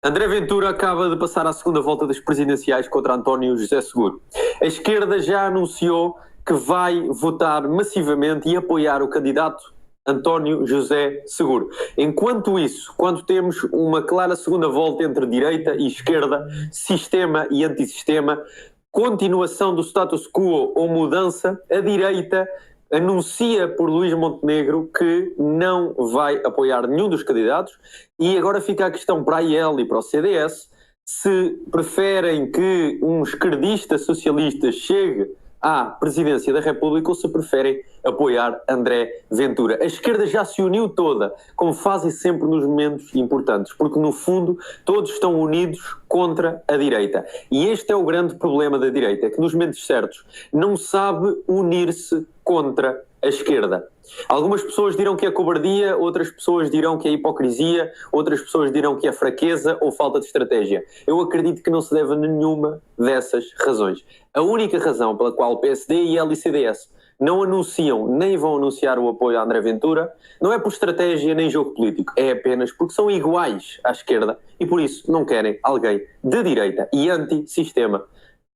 André Ventura acaba de passar à segunda volta das presidenciais contra António José Seguro. A esquerda já anunciou que vai votar massivamente e apoiar o candidato António José Seguro. Enquanto isso, quando temos uma clara segunda volta entre direita e esquerda, sistema e antissistema, continuação do status quo ou mudança, a direita anuncia por Luís Montenegro que não vai apoiar nenhum dos candidatos e agora fica a questão para a IEL e para o CDS se preferem que um esquerdista socialista chegue à presidência da República ou se preferem apoiar André Ventura. A esquerda já se uniu toda, como fazem sempre nos momentos importantes, porque no fundo todos estão unidos contra a direita. E este é o grande problema da direita, é que nos momentos certos não sabe unir-se contra a esquerda. Algumas pessoas dirão que é cobardia, outras pessoas dirão que é hipocrisia, outras pessoas dirão que é fraqueza ou falta de estratégia. Eu acredito que não se deve a nenhuma dessas razões. A única razão pela qual o PSD, IEL e CDS não anunciam nem vão anunciar o apoio a André Ventura não é por estratégia nem jogo político, é apenas porque são iguais à esquerda e por isso não querem alguém de direita e anti-sistema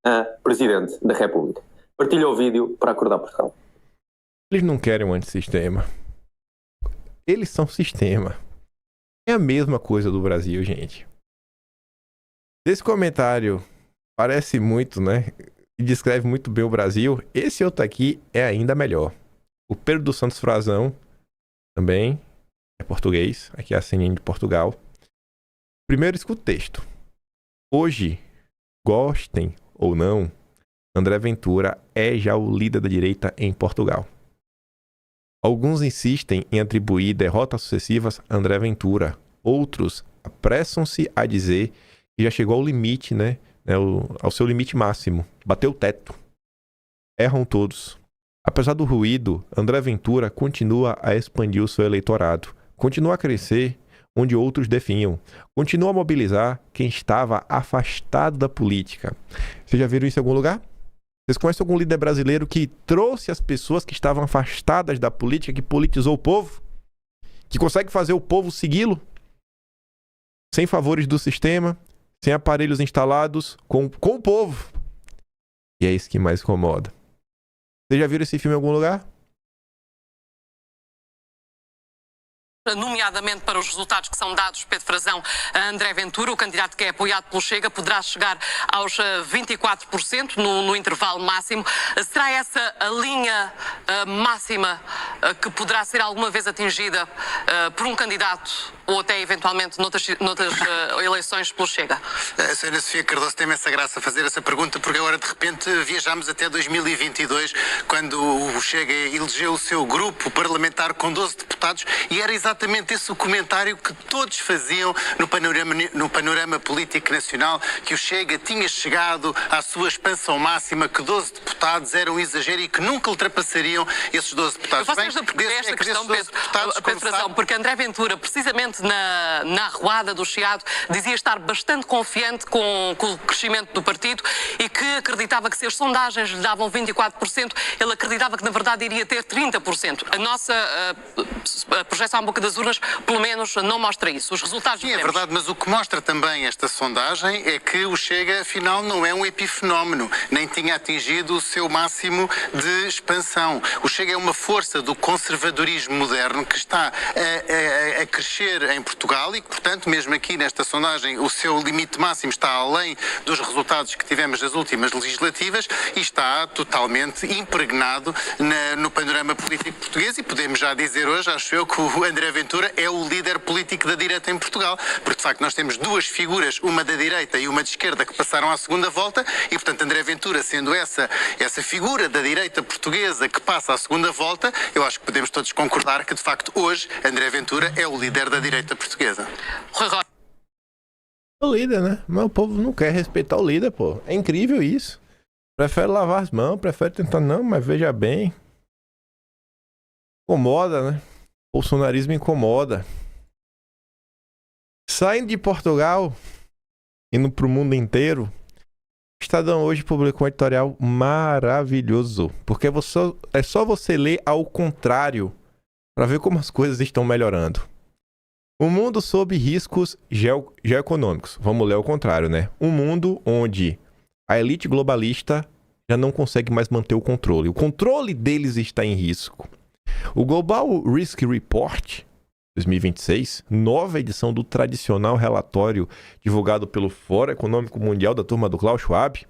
a presidente da República. Partilha o vídeo para acordar Portugal. Eles não querem um antissistema. Eles são sistema. É a mesma coisa do Brasil, gente. Esse comentário parece muito, né? E descreve muito bem o Brasil. Esse outro aqui é ainda melhor. O Pedro dos Santos Frazão também é português. Aqui é a CNN de Portugal. Primeiro, escuta o texto. Hoje, gostem ou não, André Ventura é já o líder da direita em Portugal. Alguns insistem em atribuir derrotas sucessivas a André Ventura. Outros apressam-se a dizer que já chegou ao limite, né? Ao seu limite máximo. Bateu o teto. Erram todos. Apesar do ruído, André Ventura continua a expandir o seu eleitorado. Continua a crescer onde outros definham. Continua a mobilizar quem estava afastado da política. Vocês já viram isso em algum lugar? Vocês conhecem algum líder brasileiro que trouxe as pessoas que estavam afastadas da política, que politizou o povo? Que consegue fazer o povo segui-lo? Sem favores do sistema, sem aparelhos instalados, com o povo. E é isso que mais incomoda. Vocês já viram esse filme em algum lugar? Nomeadamente para os resultados que são dados, Pedro Frazão, a André Ventura, o candidato que é apoiado pelo Chega, poderá chegar aos 24% no intervalo máximo. Será essa a linha máxima que poderá ser alguma vez atingida por um candidato ou até eventualmente noutras eleições pelo Chega? A senhora Sofia Cardoso tem essa graça a fazer essa pergunta, porque agora de repente viajamos até 2022, quando o Chega elegeu o seu grupo parlamentar com 12 deputados, e era exatamente esse o comentário que todos faziam no panorama político nacional, que o Chega tinha chegado à sua expansão máxima, que 12 deputados eram um exagero e que nunca ultrapassariam esses 12 deputados. Eu faço esta questão, Pedro Frazão, porque André Ventura, precisamente na arruada do Chiado, dizia estar bastante confiante com o crescimento do partido e que acreditava que se as sondagens lhe davam 24%, ele acreditava que na verdade iria ter 30%. A nossa projeção à boca das urnas, pelo menos, não mostra isso. Os resultados... Sim, é verdade, mas o que mostra também esta sondagem é que o Chega, afinal, não é um epifenómeno, nem tinha atingido o seu máximo de expansão. O Chega é uma força do conservadorismo moderno que está a crescer em Portugal e que, portanto, mesmo aqui nesta sondagem, o seu limite máximo está além dos resultados que tivemos nas últimas legislativas e está totalmente impregnado no panorama político português, e podemos já dizer hoje, acho eu, que o André Ventura é o líder político da direita em Portugal, porque de facto nós temos duas figuras, uma da direita e uma de esquerda, que passaram à segunda volta, e portanto André Ventura, sendo essa figura da direita portuguesa que passa à segunda volta, eu acho que podemos todos concordar que de facto hoje André Ventura é o líder da direita portuguesa. O líder, né? Mas o povo não quer respeitar o líder, pô. É incrível isso. Prefere lavar as mãos, prefere tentar... Não, mas veja bem. Incomoda, né? O bolsonarismo incomoda. Saindo de Portugal, indo pro mundo inteiro, o Estadão hoje publicou um editorial maravilhoso. Porque é só você ler ao contrário para ver como as coisas estão melhorando. Um mundo sob riscos geoeconômicos. Vamos ler ao contrário, né? Um mundo onde a elite globalista já não consegue mais manter o controle. O controle deles está em risco. O Global Risk Report 2026, nova edição do tradicional relatório divulgado pelo Fórum Econômico Mundial da turma do Klaus Schwab,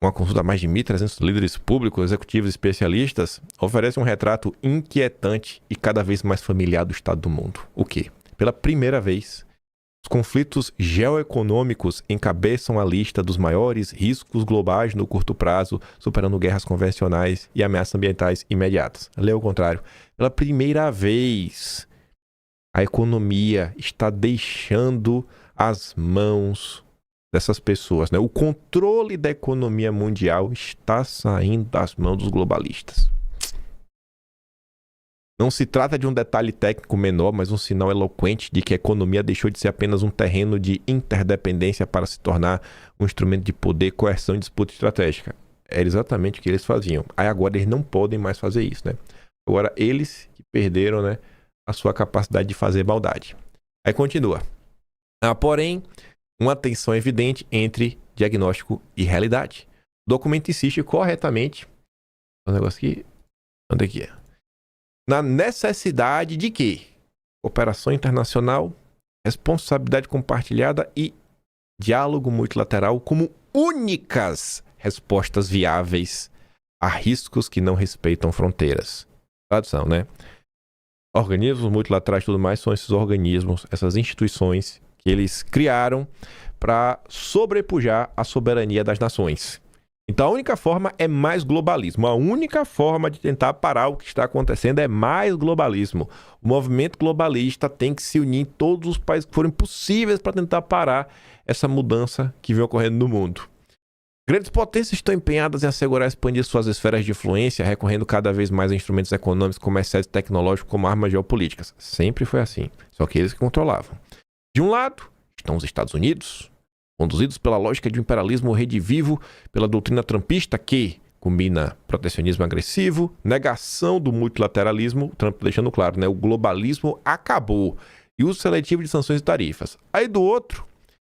uma consulta a mais de 1.300 líderes públicos, executivos e especialistas, oferece um retrato inquietante e cada vez mais familiar do estado do mundo. O quê? Pela primeira vez, os conflitos geoeconômicos encabeçam a lista dos maiores riscos globais no curto prazo, superando guerras convencionais e ameaças ambientais imediatas. Lê ao contrário. Pela primeira vez, a economia está deixando as mãos dessas pessoas, né? O controle da economia mundial está saindo das mãos dos globalistas. Não se trata de um detalhe técnico menor, mas um sinal eloquente de que a economia deixou de ser apenas um terreno de interdependência para se tornar um instrumento de poder, coerção e disputa estratégica. Era exatamente o que eles faziam. Aí agora eles não podem mais fazer isso, né? Agora eles que perderam, né, a sua capacidade de fazer maldade. Aí continua. Porém, uma tensão evidente entre diagnóstico e realidade. O documento insiste corretamente. Um negócio aqui. Onde é que é? Na necessidade de quê? Cooperação internacional, responsabilidade compartilhada e diálogo multilateral como únicas respostas viáveis a riscos que não respeitam fronteiras. Tradução, né? Organismos multilaterais e tudo mais são esses organismos, essas instituições que eles criaram para sobrepujar a soberania das nações. Então a única forma é mais globalismo. A única forma de tentar parar o que está acontecendo é mais globalismo. O movimento globalista tem que se unir em todos os países que forem possíveis para tentar parar essa mudança que vem ocorrendo no mundo. Grandes potências estão empenhadas em assegurar e expandir suas esferas de influência, recorrendo cada vez mais a instrumentos econômicos, comerciais e tecnológicos como armas geopolíticas. Sempre foi assim. Só que eles que controlavam. De um lado estão os Estados Unidos, conduzidos pela lógica de um imperialismo redivivo, pela doutrina trumpista que combina protecionismo agressivo, negação do multilateralismo, Trump deixando claro, né? O globalismo acabou, e uso seletivo de sanções e tarifas. Aí do outro,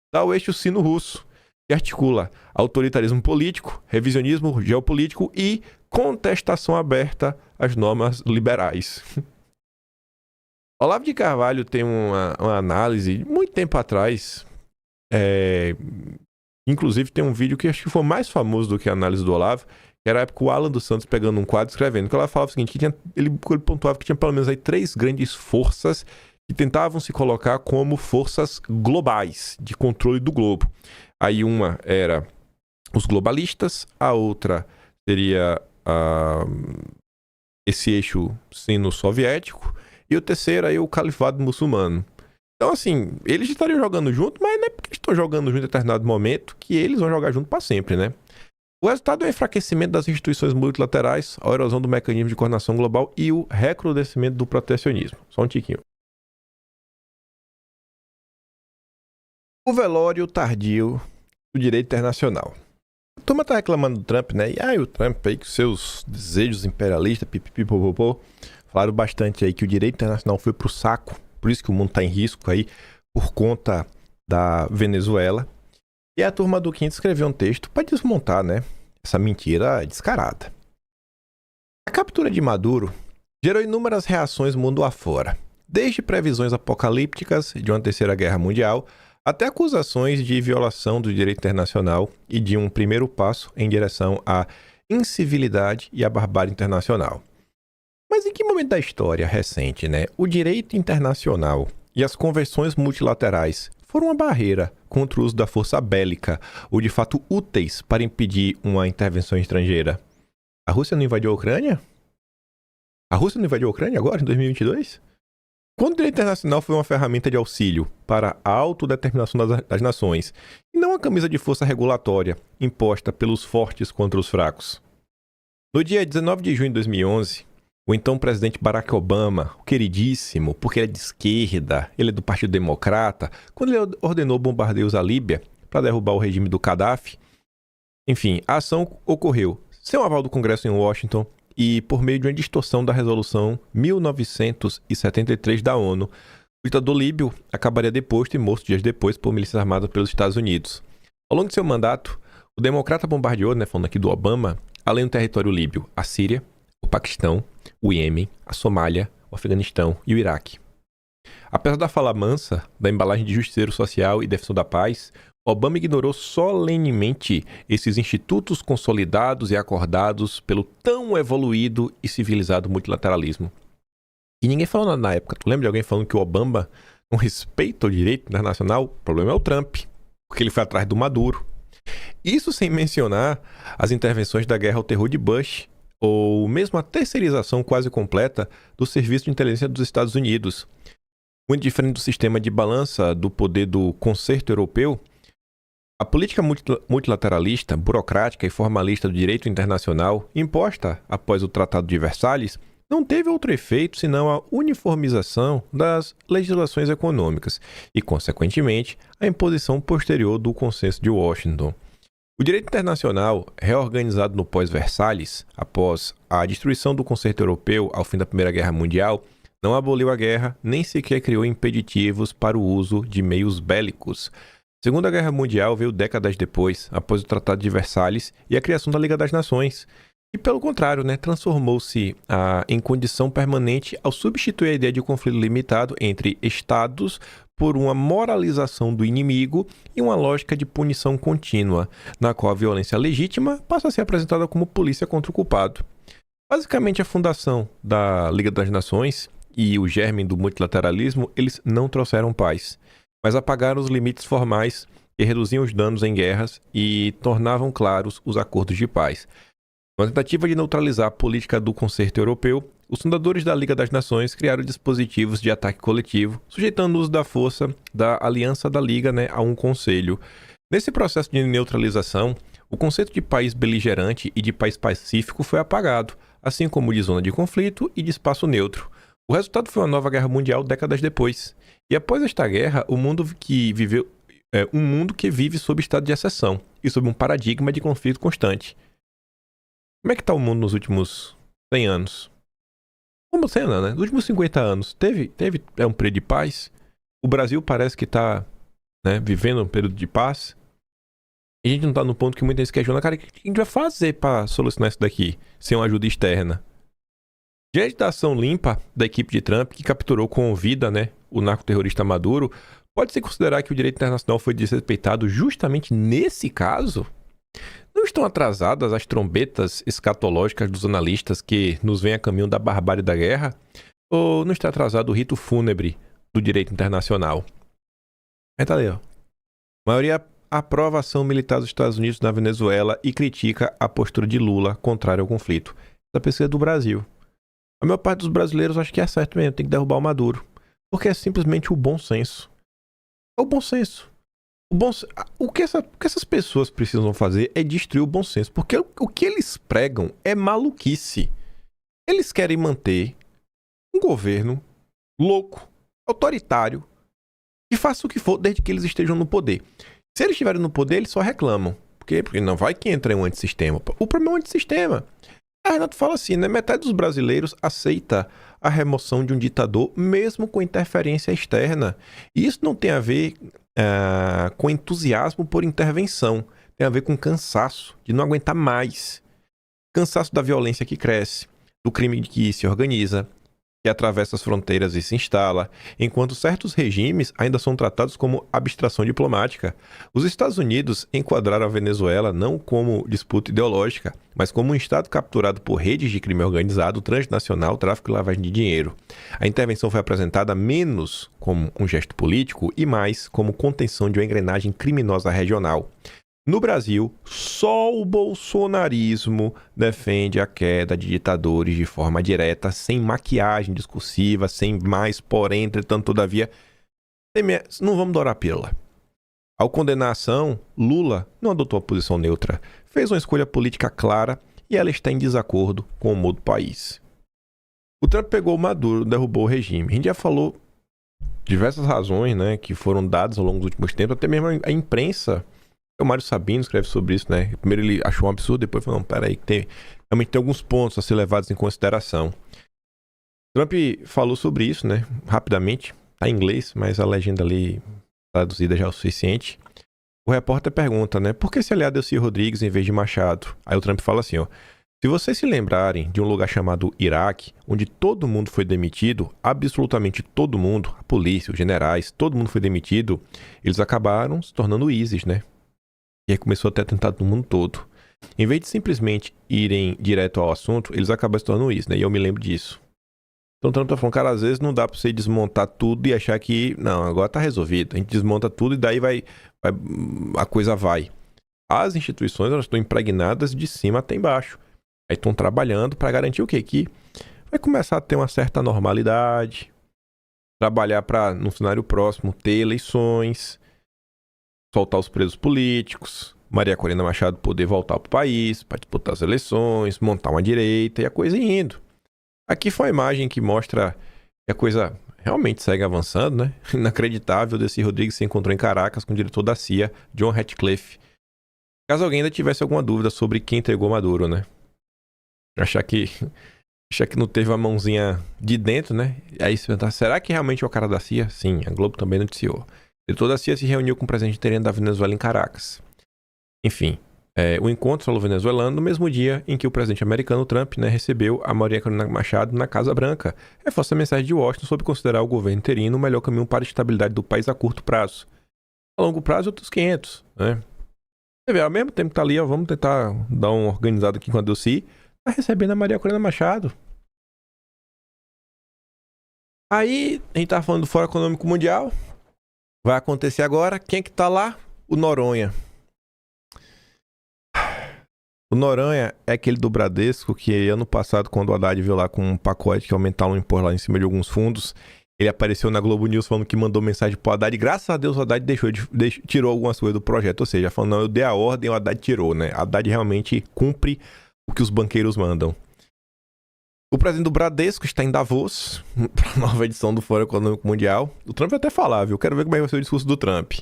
está o eixo sino-russo, que articula autoritarismo político, revisionismo geopolítico e contestação aberta às normas liberais. Olavo de Carvalho tem uma análise, muito tempo atrás, inclusive tem um vídeo que acho que foi mais famoso do que a análise do Olavo, que era a época o Alan dos Santos pegando um quadro e escrevendo, que ela falava o seguinte, que ele pontuava que tinha pelo menos aí 3 grandes forças que tentavam se colocar como forças globais, de controle do globo. Aí uma era os globalistas, a outra seria esse eixo sino-soviético, e o terceiro aí o califado muçulmano. Então, assim, eles estariam jogando junto, mas não é porque eles estão jogando junto em determinado momento que eles vão jogar junto para sempre, né? O resultado é o enfraquecimento das instituições multilaterais, a erosão do mecanismo de coordenação global e o recrudescimento do protecionismo. Só um tiquinho. O velório tardio do direito internacional. A turma tá reclamando do Trump, né? E o Trump aí com seus desejos imperialistas, pipipipopopô, falaram bastante aí que o direito internacional foi pro saco, por isso que o mundo tá em risco aí, por conta da Venezuela. E a turma do Quinto escreveu um texto para desmontar, né? Essa mentira descarada. A captura de Maduro gerou inúmeras reações mundo afora, desde previsões apocalípticas de uma terceira guerra mundial, até acusações de violação do direito internacional e de um primeiro passo em direção à incivilidade e à barbárie internacional. Mas em que momento da história recente, né, o direito internacional e as convenções multilaterais foram uma barreira contra o uso da força bélica ou de fato úteis para impedir uma intervenção estrangeira? A Rússia não invadiu a Ucrânia? A Rússia não invadiu a Ucrânia agora, em 2022? Quando o direito internacional foi uma ferramenta de auxílio para a autodeterminação das nações, e não uma camisa de força regulatória imposta pelos fortes contra os fracos. No dia 19 de junho de 2011, o então presidente Barack Obama, o queridíssimo, porque ele é de esquerda, ele é do Partido Democrata, quando ele ordenou bombardeios à Líbia para derrubar o regime do Gaddafi, enfim, a ação ocorreu sem o aval do Congresso em Washington, e por meio de uma distorção da resolução 1973 da ONU, o ditador líbio acabaria deposto e morto dias depois por milícias armadas pelos Estados Unidos. Ao longo de seu mandato, o democrata bombardeou, né, falando aqui do Obama, além do território líbio, a Síria, o Paquistão, o Iêmen, a Somália, o Afeganistão e o Iraque. Apesar da fala mansa, da embalagem de justiceiro social e defensor da paz, Obama ignorou solenemente esses institutos consolidados e acordados pelo tão evoluído e civilizado multilateralismo. E ninguém falou nada na época. Tu lembra de alguém falando que o Obama não respeita o direito internacional? O problema é o Trump, porque ele foi atrás do Maduro. Isso sem mencionar as intervenções da guerra ao terror de Bush, ou mesmo a terceirização quase completa do Serviço de Inteligência dos Estados Unidos. Muito diferente do sistema de balança do poder do concerto europeu, a política multilateralista, burocrática e formalista do direito internacional, imposta após o Tratado de Versalhes, não teve outro efeito senão a uniformização das legislações econômicas e, consequentemente, a imposição posterior do Consenso de Washington. O direito internacional, reorganizado no pós-Versalhes, após a destruição do concerto europeu ao fim da Primeira Guerra Mundial, não aboliu a guerra, nem sequer criou impeditivos para o uso de meios bélicos. A Segunda Guerra Mundial veio décadas depois, após o Tratado de Versalhes e a criação da Liga das Nações, e pelo contrário, transformou-se em condição permanente ao substituir a ideia de conflito limitado entre estados por uma moralização do inimigo e uma lógica de punição contínua, na qual a violência legítima passa a ser apresentada como polícia contra o culpado. Basicamente, a fundação da Liga das Nações e o germe do multilateralismo, eles não trouxeram paz, mas apagaram os limites formais que reduziam os danos em guerras e tornavam claros os acordos de paz. Uma tentativa de neutralizar a política do concerto europeu, os fundadores da Liga das Nações criaram dispositivos de ataque coletivo, sujeitando o uso da força da Aliança da Liga a um conselho. Nesse processo de neutralização, o conceito de país beligerante e de país pacífico foi apagado, assim como o de zona de conflito e de espaço neutro. O resultado foi uma nova guerra mundial décadas depois. E após esta guerra, o mundo que viveu um mundo que vive sob estado de exceção e sob um paradigma de conflito constante. Como é que está o mundo nos últimos 100 anos? Como 100 anos, né? Nos últimos 50 anos, teve um período de paz? O Brasil parece que está, né, vivendo um período de paz. E a gente não está no ponto que muita gente questiona, cara, o que a gente vai fazer para solucionar isso daqui sem uma ajuda externa? Diante da ação limpa da equipe de Trump, que capturou com vida, né, o narcoterrorista Maduro, pode-se considerar que o direito internacional foi desrespeitado justamente nesse caso? Não estão atrasadas as trombetas escatológicas dos analistas que nos vêm a caminho da barbárie da guerra? Ou não está atrasado o rito fúnebre do direito internacional? Aí tá ali, ó. A maioria aprova a ação militar dos Estados Unidos na Venezuela e critica a postura de Lula contrária ao conflito. Essa pesquisa é do Brasil. A maior parte dos brasileiros acha que é certo mesmo, tem que derrubar o Maduro. Porque é simplesmente o bom senso. É o bom senso. O que essas pessoas precisam fazer é destruir o bom senso. Porque o que eles pregam é maluquice. Eles querem manter um governo louco, autoritário, que faça o que for desde que eles estejam no poder. Se eles estiverem no poder, eles só reclamam. Por quê? Porque não vai que entra em um antissistema. O problema é um antissistema. A Renato fala assim, né? Metade dos brasileiros aceita a remoção de um ditador, mesmo com interferência externa. E isso não tem a ver com entusiasmo por intervenção. Tem a ver com cansaço, de não aguentar mais. Cansaço da violência que cresce, do crime que se organiza, que atravessa as fronteiras e se instala, enquanto certos regimes ainda são tratados como abstração diplomática. Os Estados Unidos enquadraram a Venezuela não como disputa ideológica, mas como um estado capturado por redes de crime organizado, transnacional, tráfico e lavagem de dinheiro. A intervenção foi apresentada menos como um gesto político e mais como contenção de uma engrenagem criminosa regional. No Brasil, só o bolsonarismo defende a queda de ditadores de forma direta, sem maquiagem discursiva, sem mais, porém, entretanto, todavia. Não vamos dourar a pílula. Ao condenar a ação, Lula não adotou a posição neutra, fez uma escolha política clara e ela está em desacordo com o humor do país. O Trump pegou o Maduro, derrubou o regime. A gente já falou diversas razões, né, que foram dadas ao longo dos últimos tempos, até mesmo a imprensa. O Mário Sabino escreve sobre isso, né? Primeiro ele achou um absurdo, depois falou, não, peraí, realmente tem alguns pontos a ser levados em consideração. Trump falou sobre isso, né? Rapidamente, tá em inglês, mas a legenda ali traduzida já é o suficiente. O repórter pergunta, né? Por que se aliar a Delcy Rodrigues em vez de Machado? Aí o Trump fala assim, ó. Se vocês se lembrarem de um lugar chamado Iraque, onde todo mundo foi demitido, absolutamente todo mundo, a polícia, os generais, todo mundo foi demitido, eles acabaram se tornando o ISIS, né? E aí começou a ter atentado no mundo todo. Em vez de simplesmente irem direto ao assunto, eles acabaram se tornando isso, né? E eu me lembro disso. Então o Trump tá falando, cara, às vezes não dá pra você desmontar tudo e achar que, não, agora tá resolvido. A gente desmonta tudo e daí a coisa vai. As instituições, elas estão impregnadas de cima até embaixo. Aí estão trabalhando para garantir o quê? Que vai começar a ter uma certa normalidade. Trabalhar para, no cenário próximo, ter eleições. Soltar os presos políticos, Maria Corina Machado poder voltar para o país, para disputar as eleições, montar uma direita e a coisa indo. Aqui foi uma imagem que mostra que a coisa realmente segue avançando, né? Inacreditável, Delcy Rodrigues se encontrou em Caracas com o diretor da CIA, John Ratcliffe. Caso alguém ainda tivesse alguma dúvida sobre quem entregou Maduro, né? Achar que não teve uma mãozinha de dentro, né? Aí se perguntar, será que realmente é o cara da CIA? Sim, a Globo também noticiou. O diretor da CIA se reuniu com o presidente interino da Venezuela em Caracas. Enfim, o encontro solo-venezuelano no mesmo dia em que o presidente americano Trump, né, recebeu a Maria Corina Machado na Casa Branca. Reforça a mensagem de Washington sobre considerar o governo interino o melhor caminho para a estabilidade do país a curto prazo. A longo prazo, outros 500, né? Você vê, ao mesmo tempo que tá ali, ó, vamos tentar dar um organizado aqui com a Delcy, tá recebendo a Maria Corina Machado. Aí, a gente tá falando do Fórum Econômico Mundial. Vai acontecer agora. Quem é que tá lá? O Noronha. O Noronha é aquele do Bradesco que ano passado, quando o Haddad veio lá com um pacote que aumentaram o imposto lá em cima de alguns fundos, ele apareceu na Globo News falando que mandou mensagem pro Haddad e graças a Deus o Haddad tirou algumas coisas do projeto. Ou seja, falando, não, eu dei a ordem, o Haddad tirou, né? O Haddad realmente cumpre o que os banqueiros mandam. O presidente do Bradesco está em Davos, para a nova edição do Fórum Econômico Mundial. O Trump até falava, eu quero ver como é que vai ser o discurso do Trump.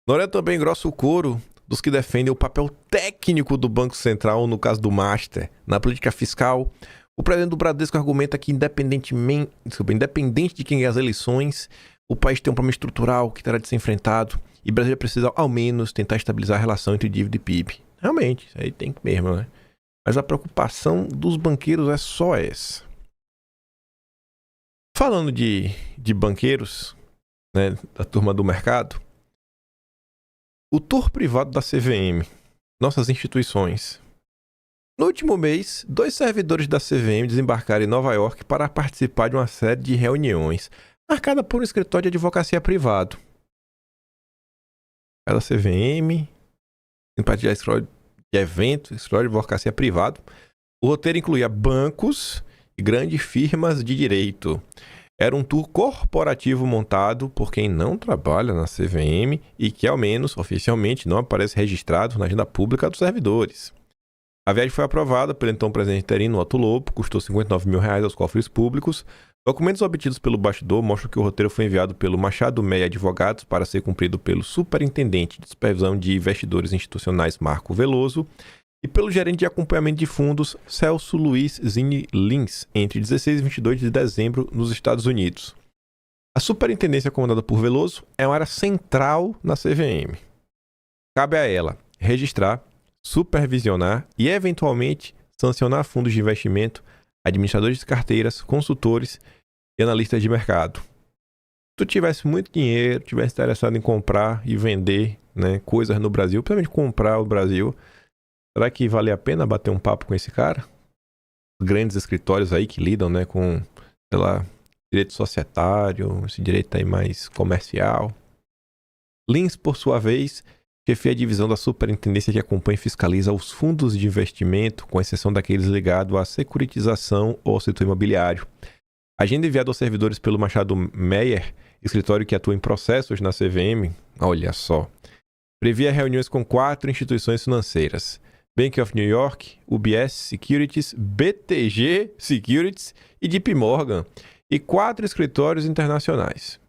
Noronha também engrossa o coro dos que defendem o papel técnico do Banco Central, no caso do Master, na política fiscal. O presidente do Bradesco argumenta que, independente de quem ganhe as eleições, o país tem um problema estrutural que terá de ser enfrentado e Brasília precisa, ao menos, tentar estabilizar a relação entre dívida e PIB. Realmente, isso aí tem que mesmo, né? Mas a preocupação dos banqueiros é só essa. Falando de banqueiros, né, da turma do mercado, o tour privado da CVM, nossas instituições. No último mês, 2 servidores da CVM desembarcaram em Nova York para participar de uma série de reuniões, marcada por um escritório de advocacia privado. Cada CVM, em parte de escritório de eventos, escritório de advocacia privado. O roteiro incluía bancos e grandes firmas de direito. Era um tour corporativo montado por quem não trabalha na CVM e que, ao menos, oficialmente, não aparece registrado na agenda pública dos servidores. A viagem foi aprovada pelo então presidente interino, Otto Lobo, custou R$59 mil aos cofres públicos. Documentos obtidos pelo bastidor mostram que o roteiro foi enviado pelo Machado Meia Advogados para ser cumprido pelo superintendente de supervisão de investidores institucionais, Marco Veloso, e pelo gerente de acompanhamento de fundos, Celso Luiz Zini Lins, entre 16 e 22 de dezembro, nos Estados Unidos. A superintendência comandada por Veloso é uma área central na CVM. Cabe a ela registrar, supervisionar e, eventualmente, sancionar fundos de investimento, administradores de carteiras, consultores e analistas de mercado. Se tu tivesse muito dinheiro, tivesse interessado em comprar e vender, né, coisas no Brasil, principalmente comprar o Brasil, será que vale a pena bater um papo com esse cara? Grandes escritórios aí que lidam, né, com, sei lá, direito societário, esse direito aí mais comercial. Lins, por sua vez, chefia a divisão da superintendência que acompanha e fiscaliza os fundos de investimento, com exceção daqueles ligados à securitização ou ao setor imobiliário. A agenda enviada aos servidores pelo Machado Meyer, escritório que atua em processos na CVM, olha só, previa reuniões com 4 instituições financeiras: Bank of New York, UBS Securities, BTG Securities e JP Morgan, e 4 escritórios internacionais.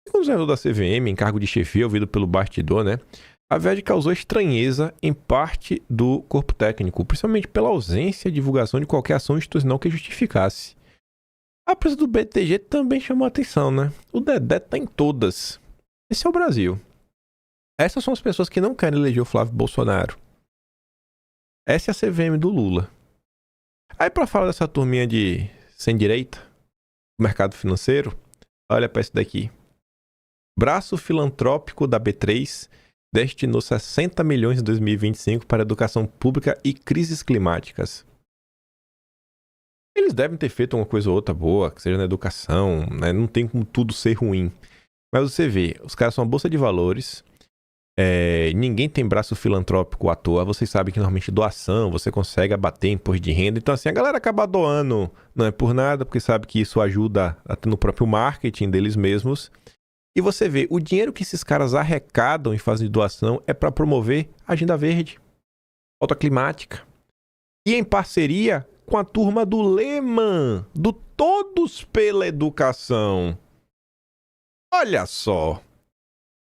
Segundo o servidor da CVM, em cargo de chefia, ouvido pelo bastidor, né, a viagem causou estranheza em parte do corpo técnico, principalmente pela ausência de divulgação de qualquer ação institucional que justificasse. A presença do BTG também chamou a atenção, né? O Dedé tá em todas. Esse é o Brasil. Essas são as pessoas que não querem eleger o Flávio Bolsonaro. Essa é a CVM do Lula. Aí, para falar dessa turminha de sem direita, do mercado financeiro, olha para esse daqui. Braço filantrópico da B3 destinou 60 milhões em 2025 para educação pública e crises climáticas. Eles devem ter feito uma coisa ou outra boa, que seja na educação, né? Não tem como tudo ser ruim. Mas você vê, os caras são uma bolsa de valores, ninguém tem braço filantrópico à toa. Vocês sabem que normalmente doação você consegue abater imposto de renda. Então assim, a galera acaba doando, não é por nada, porque sabe que isso ajuda até no próprio marketing deles mesmos. E você vê, o dinheiro que esses caras arrecadam em fase de doação é para promover a agenda verde, pauta climática. E em parceria com a turma do Lehman, do Todos pela Educação. Olha só.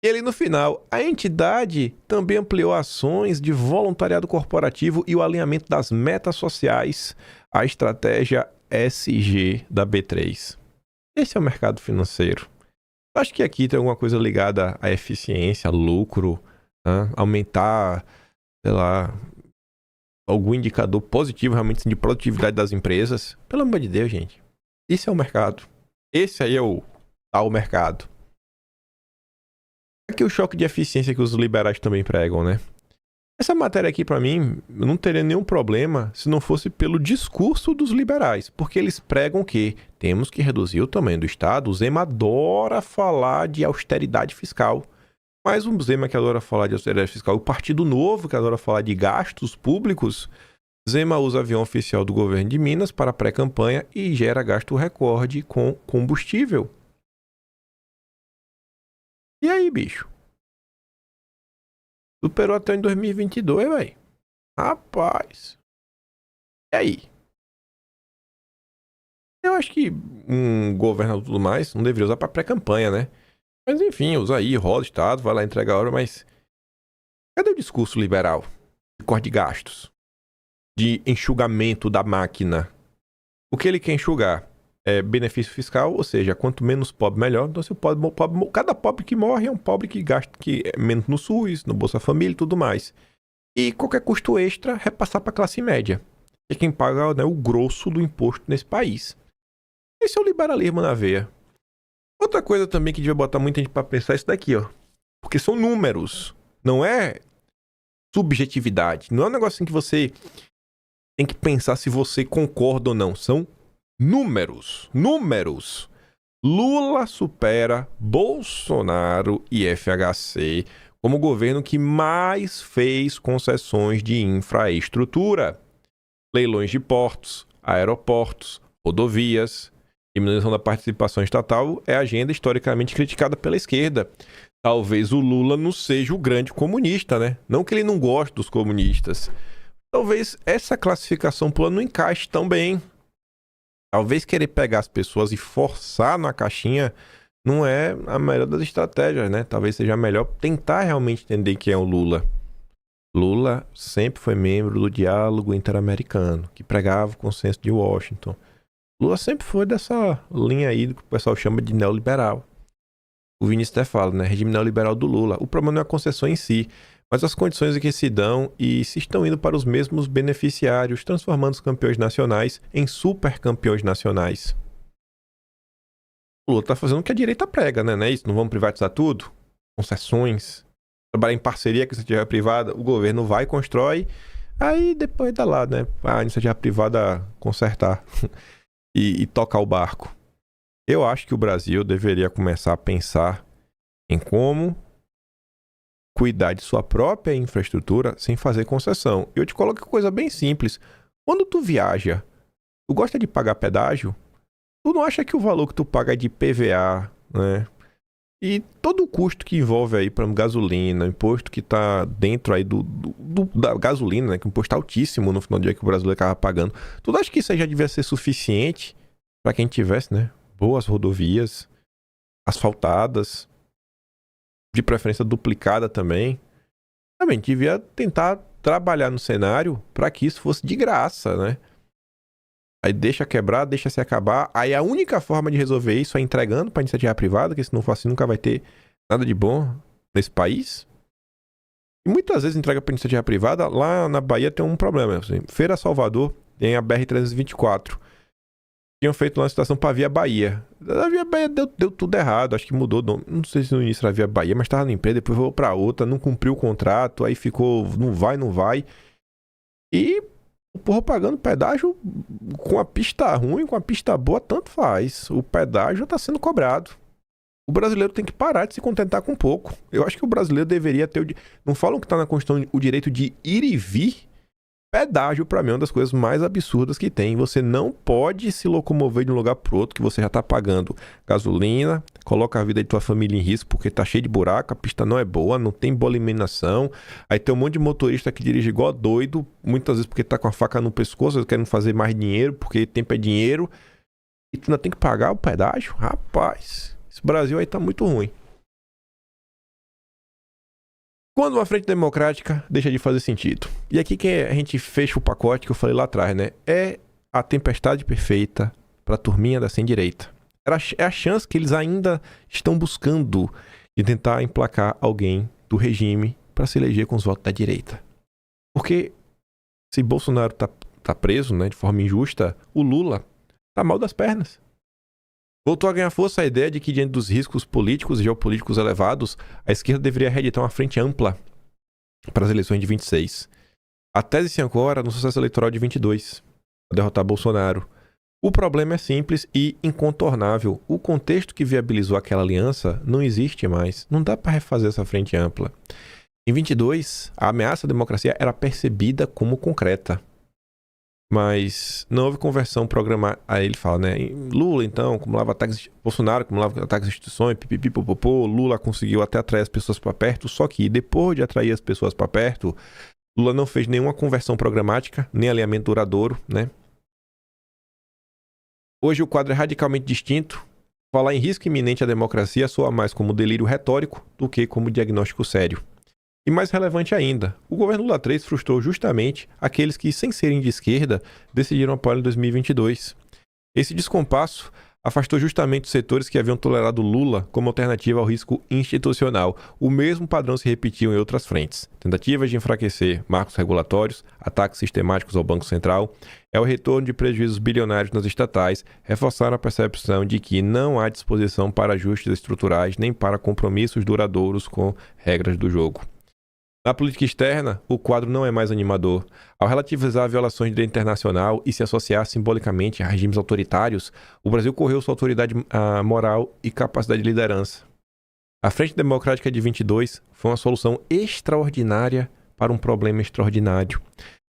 E ali no final, a entidade também ampliou ações de voluntariado corporativo e o alinhamento das metas sociais à estratégia SG da B3. Esse é o mercado financeiro. Acho que aqui tem alguma coisa ligada à eficiência, lucro, né? Aumentar, sei lá, algum indicador positivo realmente de produtividade das empresas. Pelo amor de Deus, gente. Isso é o mercado. Esse aí é o tal mercado. Aqui o choque de eficiência que os liberais também pregam, né? Essa matéria aqui, pra mim, não teria nenhum problema se não fosse pelo discurso dos liberais, porque eles pregam que temos que reduzir o tamanho do Estado. O Zema adora falar de austeridade fiscal, mas o Zema que adora falar de austeridade fiscal, o Partido Novo que adora falar de gastos públicos, Zema usa avião oficial do governo de Minas para pré-campanha e gera gasto recorde com combustível. E aí, bicho? Superou até em 2022, velho. Rapaz. E aí? Eu acho que um governador e tudo mais não deveria usar para pré-campanha, né? Mas enfim, usa aí, roda o Estado, vai lá entregar a hora, mas cadê o discurso liberal? De corte de gastos, de enxugamento da máquina. O que ele quer enxugar é benefício fiscal, ou seja, quanto menos pobre, melhor. Então, se o pobre, cada pobre que morre é um pobre que gasta menos no SUS, no Bolsa Família e tudo mais. E qualquer custo extra, repassar para a classe média. É quem paga, né, o grosso do imposto nesse país. Esse é o liberalismo na veia. Outra coisa também que devia botar muita gente para pensar é isso daqui, ó. Porque são números, não é subjetividade. Não é um negócio em que você tem que pensar se você concorda ou não. São números. Números. Lula supera Bolsonaro e FHC como o governo que mais fez concessões de infraestrutura. Leilões de portos, aeroportos, rodovias. Diminuição da participação estatal é agenda historicamente criticada pela esquerda. Talvez o Lula não seja o grande comunista, né? Não que ele não goste dos comunistas. Talvez essa classificação pula não encaixe tão bem. Talvez querer pegar as pessoas e forçar na caixinha não é a melhor das estratégias, né? Talvez seja melhor tentar realmente entender quem é o Lula. Lula sempre foi membro do diálogo interamericano, que pregava o consenso de Washington. Lula sempre foi dessa linha aí que o pessoal chama de neoliberal. O Vinícius até fala, né? Regime neoliberal do Lula. O problema não é a concessão em si, mas as condições em que se dão e se estão indo para os mesmos beneficiários, transformando os campeões nacionais em super campeões nacionais. O Lula tá fazendo o que a direita prega, né? Não é isso? Não vamos privatizar tudo? Concessões, trabalhar em parceria com a iniciativa privada, o governo vai e constrói, aí depois dá lá, né? A iniciativa privada consertar e tocar o barco. Eu acho que o Brasil deveria começar a pensar em como cuidar de sua própria infraestrutura sem fazer concessão. Eu te coloco uma coisa bem simples. Quando tu viaja, tu gosta de pagar pedágio? Tu não acha que o valor que tu paga é de PVA, né? E todo o custo que envolve aí para gasolina, imposto que tá dentro aí da gasolina, né? Que é um imposto altíssimo no final do dia que o brasileiro acaba pagando. Tu não acha que isso aí já devia ser suficiente para quem tivesse, né? Boas rodovias, asfaltadas, de preferência duplicada também. Também devia tentar trabalhar no cenário para que isso fosse de graça, né? Aí deixa quebrar, deixa se acabar. Aí a única forma de resolver isso é entregando para a iniciativa privada, que se não for assim nunca vai ter nada de bom nesse país. E muitas vezes entrega para a iniciativa privada. Lá na Bahia tem um problema. Assim, Feira Salvador tem a BR-324. Tinham feito uma licitação para a Via Bahia. A Via Bahia deu tudo errado. Acho que mudou. Não sei se no início era a Via Bahia, mas estava na empresa, depois foi para outra, não cumpriu o contrato, aí ficou, não vai. E o povo pagando pedágio com a pista ruim, com a pista boa, tanto faz. O pedágio está sendo cobrado. O brasileiro tem que parar de se contentar com pouco. Eu acho que o brasileiro deveria ter... Não falam que está na Constituição o direito de ir e vir? Pedágio, para mim, é uma das coisas mais absurdas que tem. Você não pode se locomover de um lugar para outro que você já está pagando gasolina, coloca a vida de tua família em risco porque tá cheio de buraco, a pista não é boa, não tem boa iluminação. Aí tem um monte de motorista que dirige igual doido, muitas vezes porque tá com a faca no pescoço, querendo fazer mais dinheiro, porque tempo é dinheiro. E tu ainda tem que pagar o pedágio? Rapaz, esse Brasil aí tá muito ruim. Quando uma frente democrática deixa de fazer sentido. E aqui que a gente fecha o pacote que eu falei lá atrás, né? É a tempestade perfeita para a turminha da sem-direita. É a chance que eles ainda estão buscando de tentar emplacar alguém do regime para se eleger com os votos da direita. Porque se Bolsonaro tá preso, né, de forma injusta, o Lula tá mal das pernas. Voltou a ganhar força a ideia de que, diante dos riscos políticos e geopolíticos elevados, a esquerda deveria reeditar uma frente ampla para as eleições de 26. A tese se ancora no sucesso eleitoral de 22, para derrotar Bolsonaro. O problema é simples e incontornável. O contexto que viabilizou aquela aliança não existe mais. Não dá para refazer essa frente ampla. Em 22, a ameaça à democracia era percebida como concreta. Mas não houve conversão programada. Aí ele fala, né? Lula, então, acumulava ataques. Bolsonaro acumulava ataques às instituições, pipipipopopô. Lula conseguiu até atrair as pessoas para perto. Só que depois de atrair as pessoas para perto, Lula não fez nenhuma conversão programática, nem alinhamento duradouro, né? Hoje o quadro é radicalmente distinto. Falar em risco iminente à democracia soa mais como delírio retórico do que como diagnóstico sério. E mais relevante ainda, o governo Lula III frustrou justamente aqueles que, sem serem de esquerda, decidiram apoiar em 2022. Esse descompasso afastou justamente os setores que haviam tolerado Lula como alternativa ao risco institucional. O mesmo padrão se repetiu em outras frentes. Tentativas de enfraquecer marcos regulatórios, ataques sistemáticos ao Banco Central, o retorno de prejuízos bilionários nas estatais, reforçaram a percepção de que não há disposição para ajustes estruturais nem para compromissos duradouros com regras do jogo. Na política externa, o quadro não é mais animador. Ao relativizar violações de direito internacional e se associar simbolicamente a regimes autoritários, o Brasil correu sua autoridade moral e capacidade de liderança. A Frente Democrática de 22 foi uma solução extraordinária para um problema extraordinário.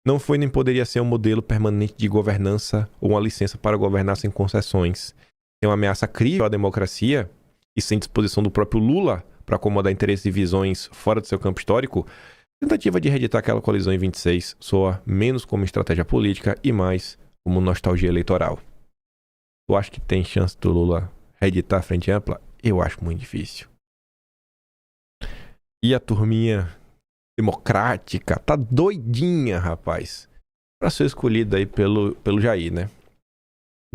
Não foi nem poderia ser um modelo permanente de governança ou uma licença para governar sem concessões. Tem uma ameaça crível à democracia e sem disposição do próprio Lula para acomodar interesses e visões fora do seu campo histórico, a tentativa de reeditar aquela colisão em 26 soa menos como estratégia política e mais como nostalgia eleitoral. Eu acho que tem chance do Lula reeditar a Frente Ampla? Eu acho muito difícil. E a turminha democrática tá doidinha, rapaz, para ser escolhida aí pelo Jair, né?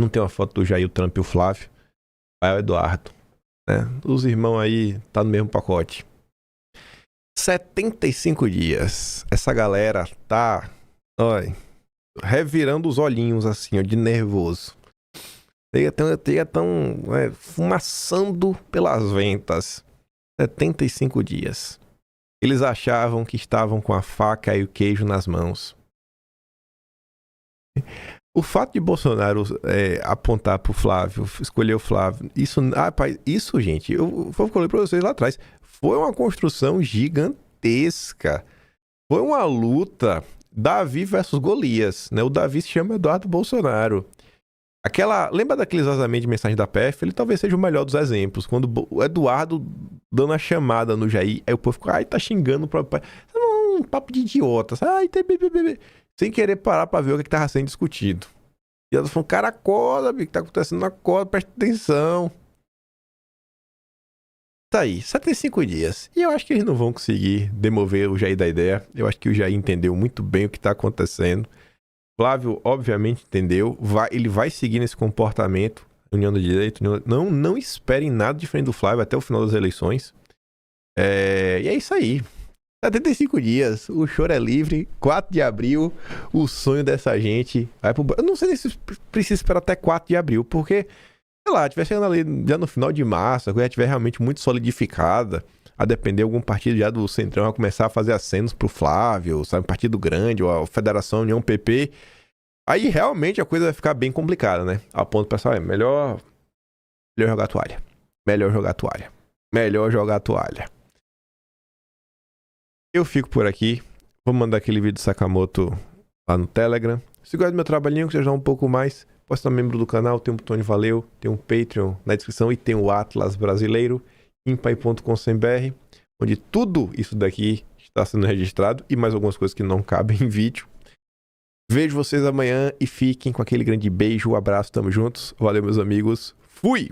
Não tem uma foto do Jair, o Trump e o Flávio. Aí é o Eduardo. Né? Os irmãos aí tá no mesmo pacote. 75 dias. Essa galera tá, revirando os olhinhos assim, ó, de nervoso. Estão fumaçando pelas ventas. 75 dias. Eles achavam que estavam com a faca e o queijo nas mãos. O fato de Bolsonaro apontar pro Flávio, escolher o Flávio, isso, gente, eu falei pra vocês lá atrás, foi uma construção gigantesca. Foi uma luta Davi versus Golias, né? O Davi se chama Eduardo Bolsonaro. Lembra daqueles vazamentos de mensagem da PF? Ele talvez seja o melhor dos exemplos. Quando o Eduardo dando a chamada no Jair, aí o povo ficou, tá xingando o próprio pai. Um papo de idiota. Sem querer parar pra ver o que tava sendo discutido. E elas falaram, cara, acorda, o que tá acontecendo? Acorda, presta atenção. Tá aí, 75 dias. E eu acho que eles não vão conseguir demover o Jair da ideia. Eu acho que o Jair entendeu muito bem o que tá acontecendo. Flávio, obviamente, entendeu. Ele vai seguir nesse comportamento. União do Direito. Não esperem nada diferente do Flávio até o final das eleições. E é isso aí. 75 dias, o choro é livre, 4 de abril, o sonho dessa gente vai pro... Eu não sei se precisa esperar até 4 de abril, porque, sei lá, tiver chegando ali já no final de março, a coisa estiver realmente muito solidificada, a depender, algum partido já do Centrão vai começar a fazer acenos pro Flávio, sabe, um partido grande, ou a Federação União PP, aí realmente a coisa vai ficar bem complicada, né? A ponto, pessoal, melhor jogar a toalha. Melhor jogar a toalha. Melhor jogar a toalha. Eu fico por aqui. Vou mandar aquele vídeo do Sakamoto lá no Telegram. Se gosta do meu trabalhinho, que já um pouco mais, pode ser membro do canal, tem um botão de valeu, tem um Patreon na descrição e tem o Atlas Brasileiro, impai.com.br, onde tudo isso daqui está sendo registrado e mais algumas coisas que não cabem em vídeo. Vejo vocês amanhã e fiquem com aquele grande beijo, abraço, tamo juntos. Valeu, meus amigos. Fui!